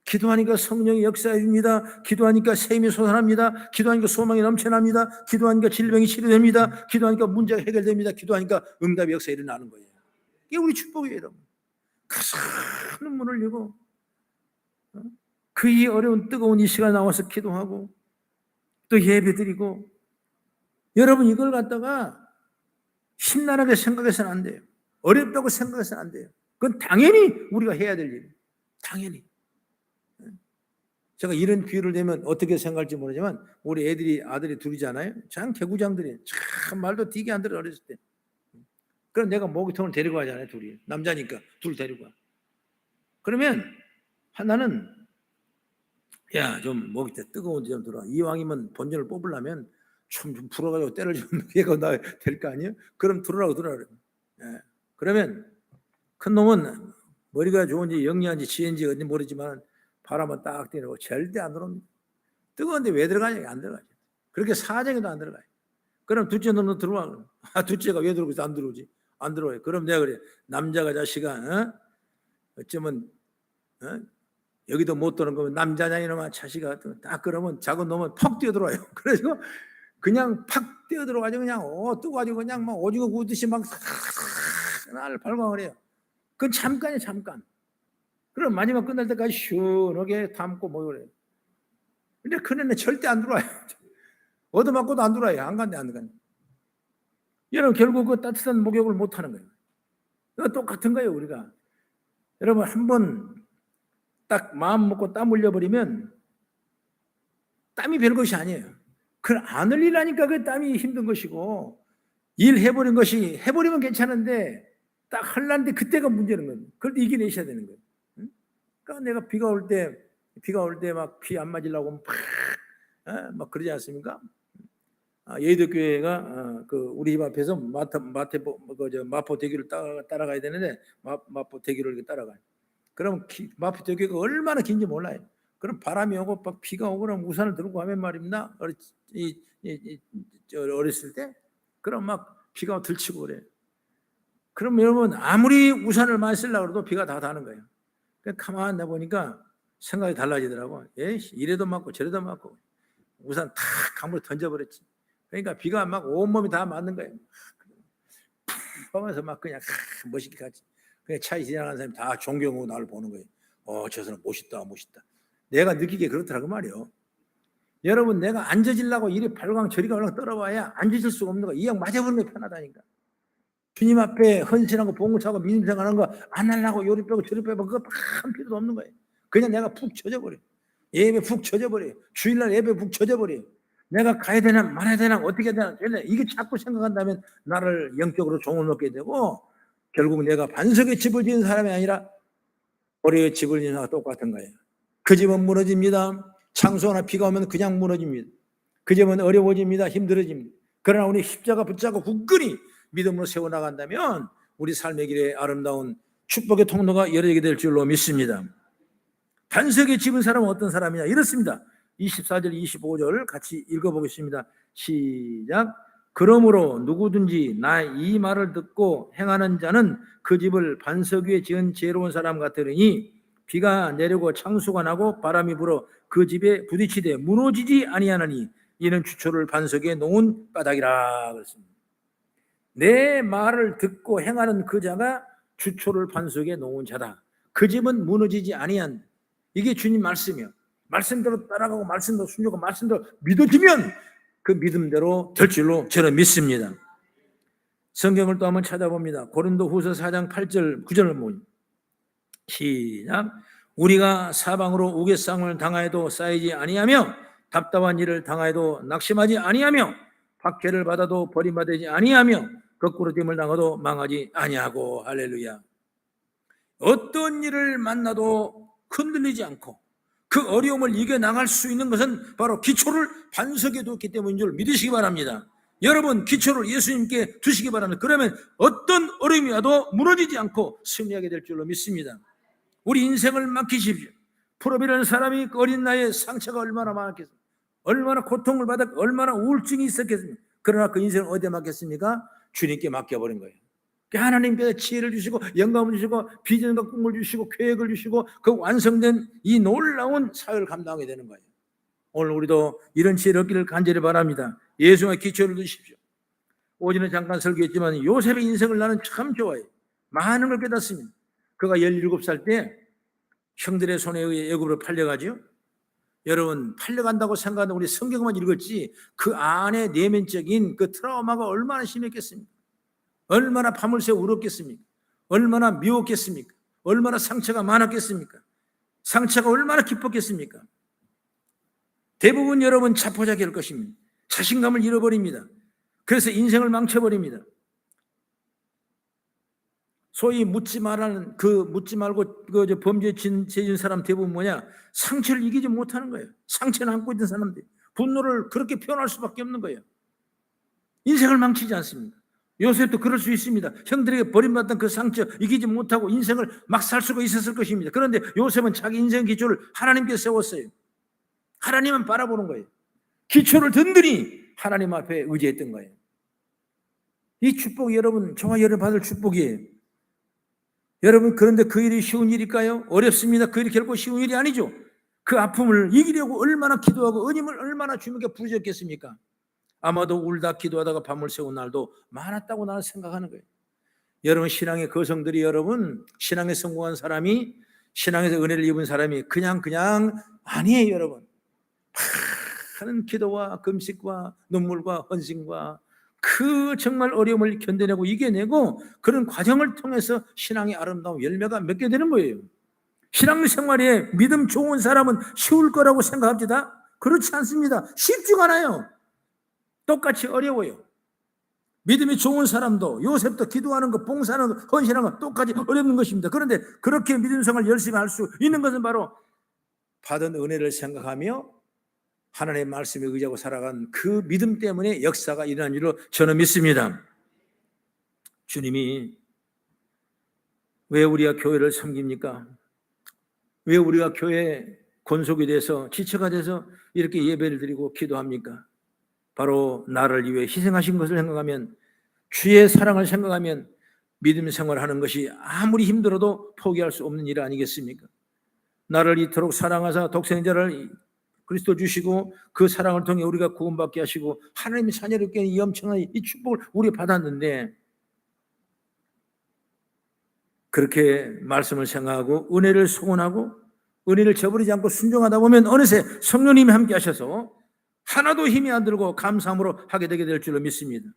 기도하니까 성령이 역사해 줍니다. 기도하니까 샘이 솟아납니다. 기도하니까 소망이 넘쳐납니다. 기도하니까 질병이 치료됩니다. 기도하니까 문제가 해결됩니다. 기도하니까 응답의 역사가 일어나는 거예요. 이게 우리 축복이에요, 여러분. 가슴 눈물을 흘리고 그 이 어려운 뜨거운 이 시간에 나와서 기도하고 또 예배드리고, 여러분 이걸 갖다가 심란하게 생각해서는 안 돼요. 어렵다고 생각해서는 안 돼요. 그건 당연히 우리가 해야 될 일이에요. 당연히. 제가 이런 비유를 대면 어떻게 생각할지 모르지만 우리 아들이 둘이잖아요. 참 개구장들이 참 말도 되게 안 들어 어렸을 때. 그럼 내가 모기통을 데리고 가잖아요. 둘이 남자니까 둘 데리고 가. 그러면 하나는 야 좀 모기 때 뜨거운데 좀 들어와. 이왕이면 본전을 뽑으려면 좀 불어가지고 때를 좀 얘가 될 거 아니에요? 그럼 들어라고 들어라. 예. 그러면 큰 놈은 머리가 좋은지 영리한지 지혜인지 어딘지 모르지만 바람은 딱 뛰고 절대 안 들어옵니다. 뜨거운데 왜 들어가냐? 안 들어가죠. 그렇게 사정에도 안 들어가요. 그럼 둘째 놈도 들어와. 둘째가 왜 들어오고 안 들어오지? 안 들어와요. 그럼 내가 그래. 남자가 자식아, 어쩌면 여기도 못 들어오는 거면 남자냐 이놈아 자식아. 딱 그러면 작은 놈은 퍽 뛰어들어와요. 그래서 그냥 팍 뛰어들어가지고 그냥 떠가지고 그냥 막 오징어 구우듯이 막 날 발광을 해요. 그건 잠깐이에요, 잠깐. 그럼 마지막 끝날 때까지 시원하게 담고 뭐 그래요. 근데 큰애는 절대 안 들어와요. 얻어맞고도 안 들어와요. 안 간대, 안 간대. 여러분, 결국 그 따뜻한 목욕을 못 하는 거예요. 이거 똑같은 거예요, 우리가. 여러분, 한번 딱 마음 먹고 땀 흘려버리면 땀이 별것이 아니에요. 그걸 안 흘리라니까 그 땀이 힘든 것이고, 일 해버린 것이 해버리면 괜찮은데 딱 하려는데 그때가 문제는 거예요. 그걸 이겨내셔야 되는 거예요. 그러니까 내가 비가 올 때 막 비 안 맞으려고 막 그러지 않습니까? 예의도교회가 그 우리 집 앞에서 마포 대교를 따라가야 되는데 마포 대교를 이렇게 따라가요. 그럼 마포 대교가 얼마나 긴지 몰라요. 그럼 바람이 오고 막 비가 오고 그럼 우산을 들고 가면 말입니다. 어렸을 때 그럼 막 비가 들치고 그래. 그럼 여러분 아무리 우산을 많이 쓰려고 해도 비가 다 닿는 거예요. 가만히 나 보니까 생각이 달라지더라고. 이래도 맞고 저래도 맞고 우산 탁 강물에 던져버렸지. 그러니까 비가 막 온몸이 다 맞는 거예요. 하면서 막 그냥 멋있게 가지. 그냥 차에 지나가는 사람이 다 존경하고 나를 보는 거예요. 저 사람 멋있다, 멋있다. 내가 느끼기에 그렇더라고 말이요. 여러분 내가 앉아지려고 이리 발광 저리가 올라 떨어봐야 앉아질 수가 없는 거야. 이 양 맞아보는 게 편하다니까. 주님 앞에 헌신하고 봉사하고 민생하는 거 안 하려고 요리 빼고 저리 빼고 그거 한 필요도 없는 거예요. 그냥 내가 푹 젖어버려. 예배 푹 젖어버려. 주일날 예배 푹 젖어버려. 내가 가야 되나 말아야 되나 어떻게 해야 되나 이게 자꾸 생각한다면 나를 영적으로 종을 먹게 되고 결국 내가 반석의 집을 지은 사람이 아니라 고래의 집을 지은 사람과 똑같은 거예요. 그 집은 무너집니다. 창수나 비가 오면 그냥 무너집니다. 그 집은 어려워집니다. 힘들어집니다. 그러나 우리 십자가 붙잡고 굳건히 믿음으로 세워나간다면 우리 삶의 길에 아름다운 축복의 통로가 열리게 될 줄로 믿습니다. 반석에 집은 사람은 어떤 사람이냐 이렇습니다. 24절 25절 같이 읽어보겠습니다. 시작. 그러므로 누구든지 나의 이 말을 듣고 행하는 자는 그 집을 반석 위에 지은 지혜로운 사람 같으니 비가 내리고 창수가 나고 바람이 불어 그 집에 부딪히되 무너지지 아니하느니 이는 주초를 반석에 놓은 바닥이라 그랬습니다. 내 말을 듣고 행하는 그 자가 주초를 반석에 놓은 자다. 그 집은 무너지지 아니한. 이게 주님 말씀이요. 말씀대로 따라가고 말씀대로 순종하고 말씀대로 믿어지면 그 믿음대로 될 줄로 저는 믿습니다. 성경을 또 한번 찾아봅니다. 고린도후서 4장 8절 9절을 보니 시작. 우리가 사방으로 우겨쌈을 당하여도 쌓이지 아니하며 답답한 일을 당하여도 낙심하지 아니하며 박해를 받아도 버림받지 아니하며 거꾸로됨을 당하도 망하지 아니하고. 할렐루야. 어떤 일을 만나도 흔들리지 않고 그 어려움을 이겨나갈 수 있는 것은 바로 기초를 반석에 뒀기 때문인 줄 믿으시기 바랍니다. 여러분 기초를 예수님께 두시기 바랍니다. 그러면 어떤 어려움이 와도 무너지지 않고 승리하게 될 줄로 믿습니다. 우리 인생을 맡기십시오. 프로비라는 사람이 어린 나이에 상처가 얼마나 많았겠습니까? 얼마나 고통을 받았고 얼마나 우울증이 있었겠습니까? 그러나 그 인생을 어디에 맡겼습니까? 주님께 맡겨버린 거예요. 하나님께서 지혜를 주시고 영감을 주시고 비전과 꿈을 주시고 계획을 주시고 그 완성된 이 놀라운 사역을 감당하게 되는 거예요. 오늘 우리도 이런 지혜를 얻기를 간절히 바랍니다. 예수의 기초를 두십시오. 오전에 잠깐 설교했지만 요셉의 인생을 나는 참 좋아해요. 많은 걸 깨닫습니다. 그가 17살 때 형들의 손에 의해 애굽으로 팔려가죠. 여러분 팔려간다고 생각하는 우리 성경만 읽었지 그 안에 내면적인 그 트라우마가 얼마나 심했겠습니까? 얼마나 밤을 새워 울었겠습니까? 얼마나 미웠겠습니까? 얼마나 상처가 많았겠습니까? 상처가 얼마나 깊었겠습니까? 대부분 여러분 자포자기할 것입니다. 자신감을 잃어버립니다. 그래서 인생을 망쳐버립니다. 소위 묻지 말고 그 범죄 지은 사람 대부분 뭐냐? 상처를 이기지 못하는 거예요. 상처를 안고 있는 사람들 분노를 그렇게 표현할 수밖에 없는 거예요. 인생을 망치지 않습니다. 요셉도 그럴 수 있습니다. 형들에게 버림받던 그 상처 이기지 못하고 인생을 막 살 수가 있었을 것입니다. 그런데 요셉은 자기 인생 기초를 하나님께 세웠어요. 하나님만 바라보는 거예요. 기초를 든든히 하나님 앞에 의지했던 거예요. 이 축복이 여러분, 저와 여러분 받을 축복이에요. 여러분, 그런데 그 일이 쉬운 일일까요? 어렵습니다. 그 일이 결코 쉬운 일이 아니죠. 그 아픔을 이기려고 얼마나 기도하고 은임을 얼마나 주님께 부르셨겠습니까? 아마도 울다 기도하다가 밤을 새운 날도 많았다고 나는 생각하는 거예요. 여러분, 신앙의 거성들이, 여러분, 신앙에 성공한 사람이, 신앙에서 은혜를 입은 사람이 그냥 아니에요. 여러분, 많은 기도와 금식과 눈물과 헌신과 그 정말 어려움을 견뎌내고 이겨내고 그런 과정을 통해서 신앙의 아름다운 열매가 맺게 되는 거예요. 신앙생활에 믿음 좋은 사람은 쉬울 거라고 생각합니다. 그렇지 않습니다. 쉽지가 않아요. 똑같이 어려워요. 믿음이 좋은 사람도, 요셉도 기도하는 거, 봉사하는 거, 헌신하는 거 똑같이 어렵는 것입니다. 그런데 그렇게 믿음 생활을 열심히 할 수 있는 것은 바로 받은 은혜를 생각하며 하나님의 말씀에 의지하고 살아간 그 믿음 때문에 역사가 일어난 줄로 저는 믿습니다. 주님이 왜 우리가 교회를 섬깁니까? 왜 우리가 교회 권속이 돼서 지체가 돼서 이렇게 예배를 드리고 기도합니까? 바로 나를 위해 희생하신 것을 생각하면, 주의 사랑을 생각하면 믿음 생활하는 것이 아무리 힘들어도 포기할 수 없는 일 아니겠습니까? 나를 이토록 사랑하사 독생자를 그리스도 주시고 그 사랑을 통해 우리가 구원받게 하시고 하나님의 자녀를 깨는 이 엄청난 이 축복을 우리가 받았는데, 그렇게 말씀을 생각하고 은혜를 소원하고 은혜를 저버리지 않고 순종하다 보면 어느새 성령님이 함께 하셔서 하나도 힘이 안 들고 감사함으로 하게 되게 될 줄로 믿습니다.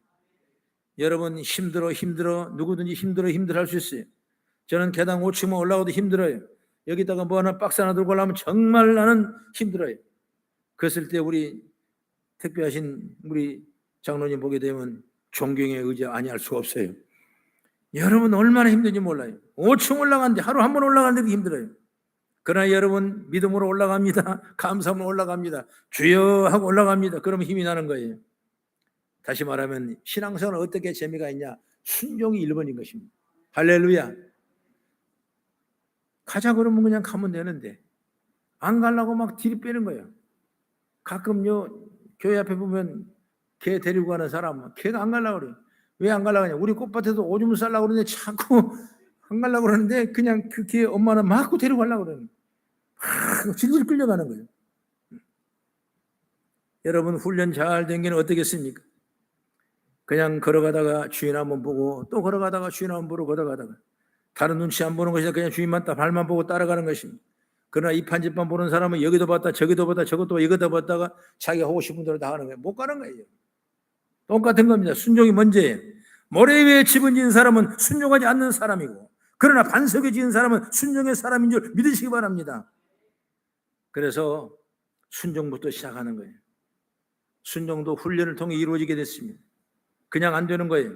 여러분, 힘들어 누구든지 힘들어 할 수 있어요. 저는 계단 5층만 올라가도 힘들어요. 여기다가 뭐 하나 박스 하나 들고 가려면 정말 나는 힘들어요. 그랬을 때 우리 택배하신 우리 장로님 보게 되면 존경에 의지 아니할 수가 없어요. 여러분, 얼마나 힘든지 몰라요. 5층 올라가는데 하루 한 번 올라가는데도 힘들어요. 그러나 여러분, 믿음으로 올라갑니다. 감사함으로 올라갑니다. 주여 하고 올라갑니다. 그러면 힘이 나는 거예요. 다시 말하면 신앙생활은 어떻게 재미가 있냐? 순종이 1번인 것입니다. 할렐루야. 가자 그러면 그냥 가면 되는데 안 가려고 막 뒤로 빼는 거예요. 가끔요, 교회 앞에 보면 개 데리고 가는 사람, 개가 안 가려고 그래요. 왜 안 가려고 하냐? 우리 꽃밭에도 오줌 싸려고 그러는데 자꾸 안 가려고 그러는데 그냥 그 개 엄마는 막 데리고 가려고 그러는 거예요. 질질 끌려가는 거예요. 여러분, 훈련 잘 된 게는 어떻겠습니까? 그냥 걸어가다가 주인 한번 보고 또 걸어가다가 주인 한번 보러 걸어가다가 다른 눈치 안 보는 것이 그냥 주인만 발만 보고 따라가는 것입니다. 그러나 이 판집만 보는 사람은 여기도 봤다 저기도 봤다 저것도 이것도 봤다가 자기가 하고 싶은 대로 다 하는 거예요. 못 가는 거예요. 똑같은 겁니다. 순종이 먼저예요. 모래 위에 집은 지은 사람은 순종하지 않는 사람이고, 그러나 반석에 지은 사람은 순종의 사람인 줄 믿으시기 바랍니다. 그래서 순종부터 시작하는 거예요. 순종도 훈련을 통해 이루어지게 됐습니다. 그냥 안 되는 거예요.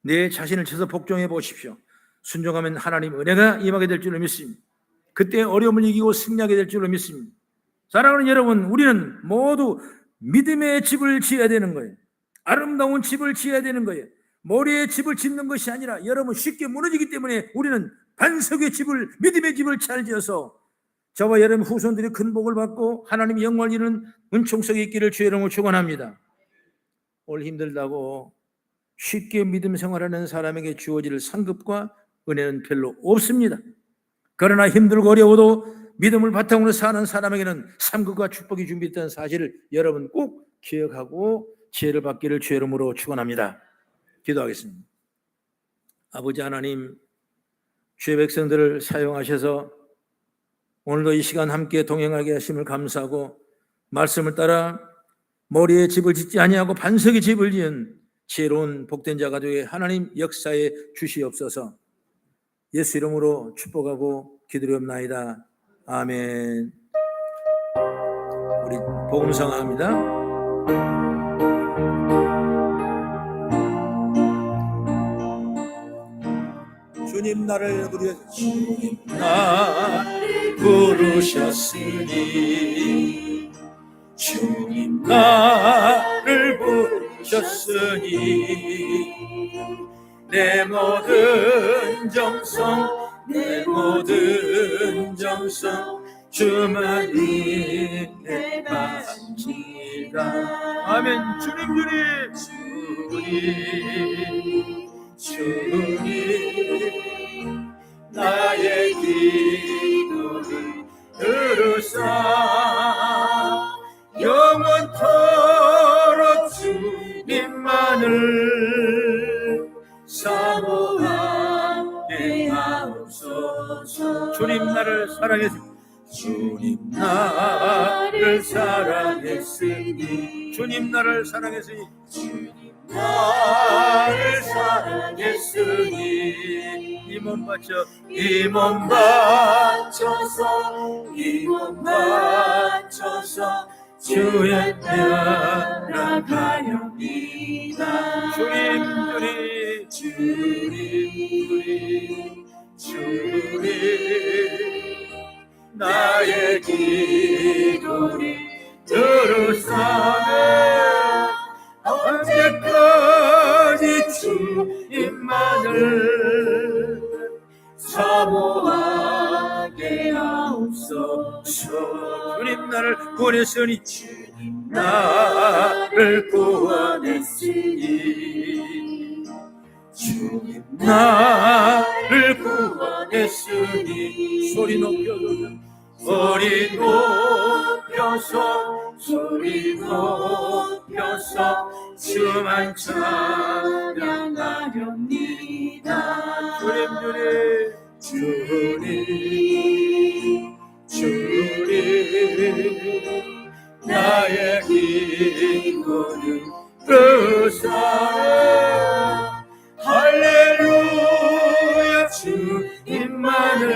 내 자신을 쳐서 복종해 보십시오. 순종하면 하나님 은혜가 임하게 될 줄로 믿습니다. 그때 어려움을 이기고 승리하게 될 줄로 믿습니다. 사랑하는 여러분, 우리는 모두 믿음의 집을 지어야 되는 거예요. 아름다운 집을 지어야 되는 거예요. 모래의 집을 짓는 것이 아니라 여러분 쉽게 무너지기 때문에 우리는 반석의 집을, 믿음의 집을 잘 지어서 저와 여러분 후손들이 큰 복을 받고 하나님의 영광을 이루는 은총성이 있기를 주의 이름으로 축원합니다. 오늘 힘들다고 쉽게 믿음 생활하는 사람에게 주어질 상급과 은혜는 별로 없습니다. 그러나 힘들고 어려워도 믿음을 바탕으로 사는 사람에게는 상급과 축복이 준비됐다는 사실을 여러분 꼭 기억하고 지혜를 받기를 주의 이름으로 축원합니다. 기도하겠습니다. 아버지 하나님, 주의 백성들을 사용하셔서 오늘도 이 시간 함께 동행하게 하심을 감사하고, 말씀을 따라 머리에 집을 짓지 아니하고 반석의 집을 지은 지혜로운 복된 자가 되게 하나님 역사에 주시옵소서. 예수 이름으로 축복하고 기도드리옵나이다. 아멘. 우리 복음성합니다. 주님 나를 부르셨으니 주님 나를 주셨으니 내 모든 정성 내 모든 정성 주만이 내 바치라. 아멘. 주님 나의 기도를 들으사 영원토록 주님만을 사모하게 하옵소서. 주님 나를 사랑했으니 주님 나를 사랑했으니 주님 나를 사랑했으니 주님 나를 사랑했으니 이 몸 바쳐 이 몸 바쳐서 이 몸 바쳐서 주의 따라가렵니다. 주님 나의 기도를 들으사매 언제까지 주님만을 사모하게 하옵소서. 주님 나를 구원했으니 주님 나를 구원했으니 주님 나를 구원했으니 소리 높여서 주만 찬양하렵니다. 주님 나의 기도를 들으사 할렐루야 주님만을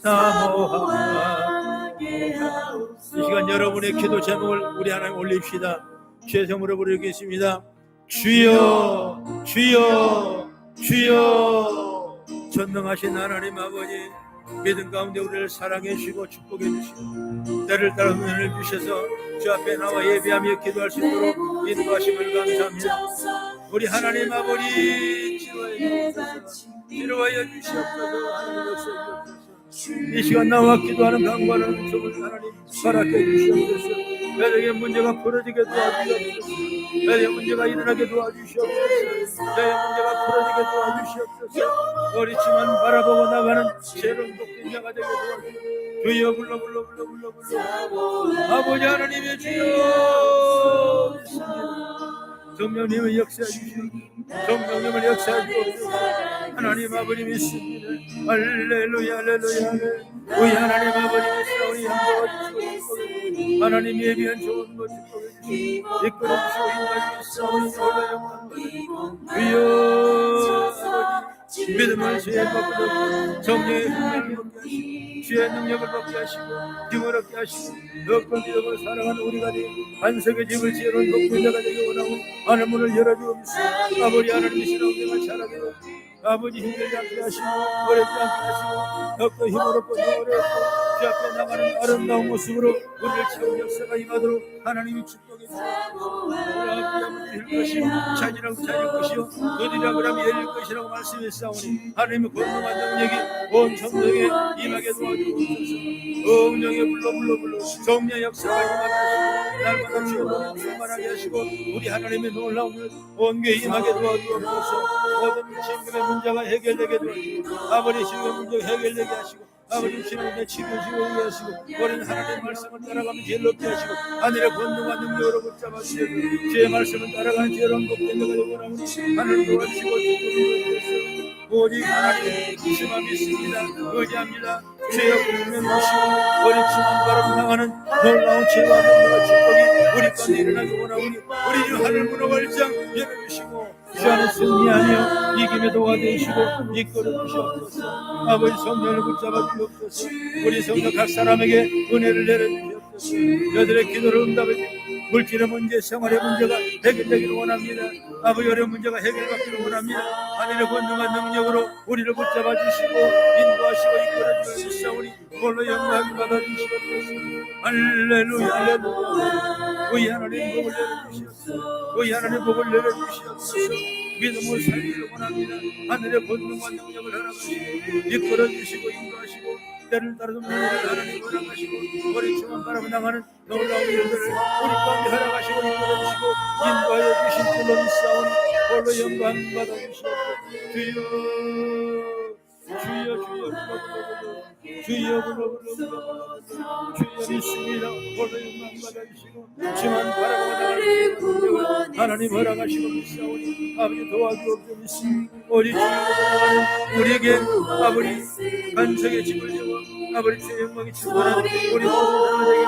사모하게 하옵소서. 이 시간 여러분의 기도 제목을 우리 하나님 올립시다. 죄성으로 부르겠습니다. 주여 주여 주여. 전능하신 하나님 아버지, 믿음 가운데 우리를 사랑해 주시고 축복해 주시고 때를 따라 은혜를 주셔서 주 앞에 나와 예배하며 기도할 수 있도록 인도하심을 감사합니다. 우리 하나님 아버지 치료하여 주시옵소서. 하나님 역사해 주옵소서. 이 시간 나와 기도하는 강구하는 종을 하나님 허락해 주시옵소서. 매력의 문제가 풀어지게 도와주시옵소서. 매력의 문제가 일어나게 도와주시옵소서. 매력의 문제가 풀어지게 도와주시옵소서. 어리지만 바라보고 나가는 새로운 독생자가 되게 도와주시옵소서. 주여 불러 아버지 하나님의 주여 성령님을 역사해 주시옵소서. 성령님을 역사해 주옵소서. 하나님 아버지 믿습니다. 할렐루야 할렐루야 우리 하나님 아버지 믿습니다. 우리 양보해 주시고 하나님 예비한 좋은 것 축복해 주시고 이끌어 주시고 인도해 주시고 주여 믿음을 주의 법으로 성령의 능력을 먹게 하시고 주의 능력을 먹게 하시고 힘을 얻게 하시고 더욱더 믿음을 사랑하는 우리가 반석의 집을 지어놓은 독생자가 되게 원하고 하늘문을 열어주옵소서. 아버지 하나님이시라 우리가 잘하게 아버지 힘들지 않게 하시고 어렵지 않게 하시고 더욱더 힘을 얻고 힘을 얻고 주 앞에 나가는 아름다운 모습으로 우리를 채운 역사가 임하도록 하나님이 축복해 주시고 아버지 것이요 찬이라고 찬일 것이요 어디라고 하면 열릴 것이라고 말씀했사오니 하나님의 권능한 능력이 온 성령에 임하게 도와주옵소서. 성령에 불러 성령 역사가 임하게 하시고 날마다 주의 몸을 충만하게 하시고 우리 하나님의 놀라운 온 교회 임하게 도와주옵소서. 모든 신금의 문제가 해결되게 도와주시고 아버지 신금의 문제가 해결되게 하시고 아버지 신금의 치료지고 오게 하시고 우리는 하나님의 말씀을 따라가면 죄를 없게 하시고 하늘의 권능과 능력으로 붙잡아 주시고 주의 말씀을 따라가는 죄로운 복된다가 원하오니 하나님 도와주시고 주시옵소서. 오직 하나님의 주시만 믿습니다. 의지합니다. 죄의 부름에 모시고 어렵지만 바로 나가는 놀라운 죄와 능력과 축복이 우리 가운데 일어나기 원하오니 우리는 하늘 문을 활짝 열어주시고 주 안에 승리하며 이김에 도와주시고 이끌어 주시옵소서. 아버지 성령을 붙잡아 주옵소서. 우리 성도 각 사람에게 은혜를 내려주시옵소서. 저들의 기도를 응답해 주시옵소서. 물질의 문제, 생활의 문제가 해결되기를 원합니다. 아버지 어려운 문제가 해결받기를 원합니다. 하늘의 권능한 능력으로 우리를 붙잡아 주시고 인도하시고 이끌어 주시오니 홀로 영광 받아 주시옵소서. 할렐루야 할렐루야. 의 하나님 복을 내려주시옵소서. 의 하나님 복을 내려주시옵소서. 믿음으로 살기를 원합니다. 하늘의 권능과 능력을 허락하시고 이끌어 주시고 인도하시고 때를 따라서 문을 하나님 허락하시고 머리춤만 바라보 나가는 놀라운 일들을 우리 가운데 허락하시고 이끌어주시고 인도하여 주신 줄로 믿사오니 홀로 영광 받아주시옵소서. 주여 주여 주여 믿습니다. 홀로 영광 받아주시고 주만 바라보 나가는 하나님 허락하시고 믿사오니 아버지 도와주옵소서. 우리 주여 우리에게 아버지 간석의 집을 지어 아버지 주의 영광이 충만한 우리 모든 자가 되게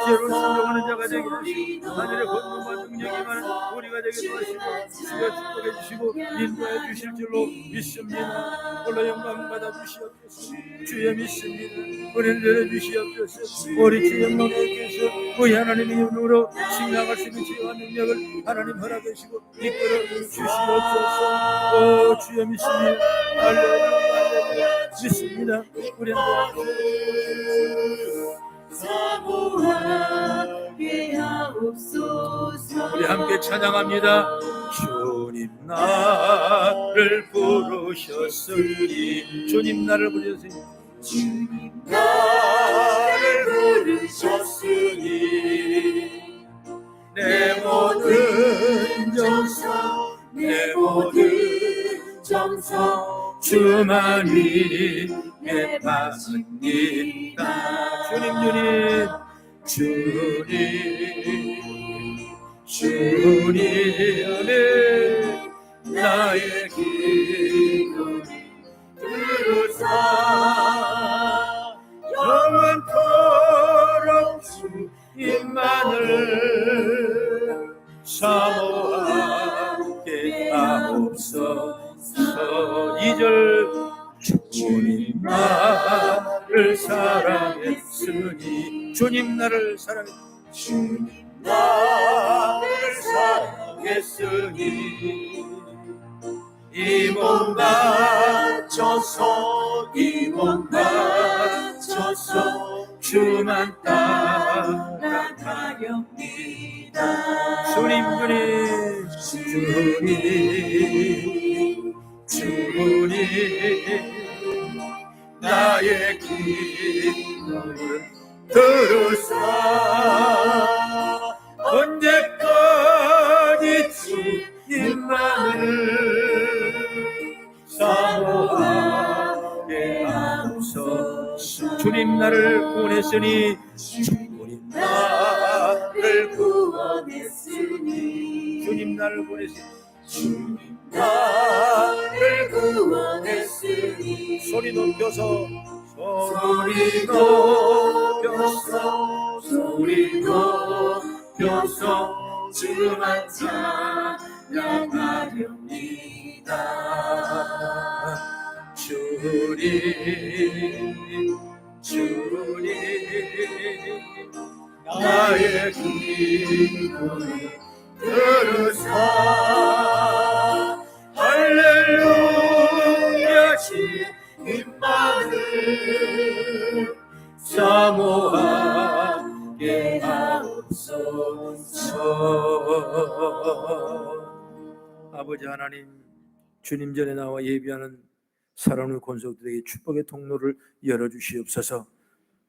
죄로 순종하는 자가 되게 하시고 하늘의 권능과 능력이 많은 우리가 되게 하시고 주여 축복해 주시고 인도해 주실 줄로 믿습니다. 홀로 영광 받아 주시옵소서. 주여 믿습니다. 우리를 내려주시옵소서. 우리 주 영광에게서 우리 하나님의 이름으로 승낙할 수 있는 지혜와 능력을 하나님 허락해 주시고 이끌어 주시옵소서. 주여 믿습니다. 할렐루야 믿습니다. 우리 우리 함께 찬양합니다. 주님 나를 부르셨으니 주님 나를 부르셨으니 주님 나를 부르셨으니 내 모든 정성 내 모든 정성 주만이 내 바랍니다. 주님 안에 나의 기도를 들으사 영원토록 주님만을 사모하게 하옵소서. 2절 주님 나를 사랑했으니 주님 나를 사랑했으니 주님 나를 사랑했으니 이 몸 바쳐서 주만 따라가렵니다. 주님 나의 기도를 들으사 언제까지 주님만을 사모하게 하옵소서. 주님 나를 구원했으니 주님 나를 구원했으니 주님 나를 구원했으니 소리 높여서 주만 찬양하렵니다. 주님 나의 기도를 들으사 할렐루야 주님만을 사모하게 하옵소서. 아버지 하나님, 주님 전에 나와 예비하는 사랑하는 권속들에게 축복의 통로를 열어주시옵소서.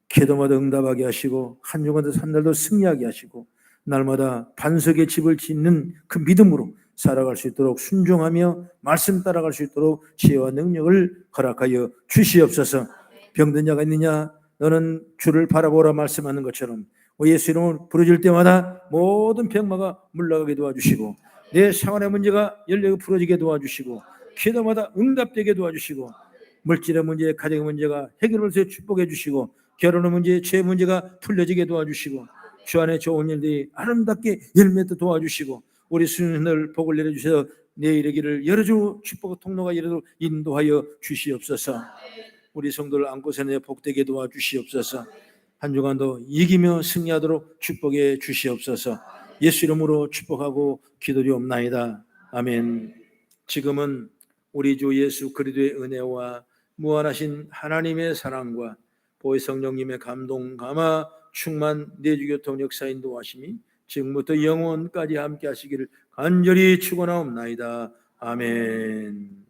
기도마다 응답하게 하시고 한 주간도 한 달도 승리하게 하시고 날마다 반석의 집을 짓는 그 믿음으로 살아갈 수 있도록 순종하며 말씀 따라갈 수 있도록 지혜와 능력을 허락하여 주시옵소서. 병든 자가 있느냐 너는 주를 바라보라 말씀하는 것처럼 예수 이름을 부르짖을 때마다 모든 병마가 물러가게 도와주시고 내 생활의 문제가 열리고 풀어지게 도와주시고 기도마다 응답되게 도와주시고 물질의 문제, 가정의 문제가 해결해서 축복해 주시고 결혼의 문제, 죄의 문제가 풀려지게 도와주시고 주 안에 좋은 일들이 아름답게 열매도 도와주시고 우리 수녀들 복을 내려주셔서 내일의 길을 열어주고 축복의 통로가 열어도 인도하여 주시옵소서. 우리 성도를 안고서 내 복되게 도와주시옵소서. 한 주간도 이기며 승리하도록 축복해 주시옵소서. 예수 이름으로 축복하고 기도리옵나이다. 아멘. 지금은 우리 주 예수 그리스도의 은혜와 무한하신 하나님의 사랑과 보혜 성령님의 감동 감화 충만 내주교통 역사 인도하심이 지금부터 영원까지 함께 하시기를 간절히 축원하옵나이다. 아멘.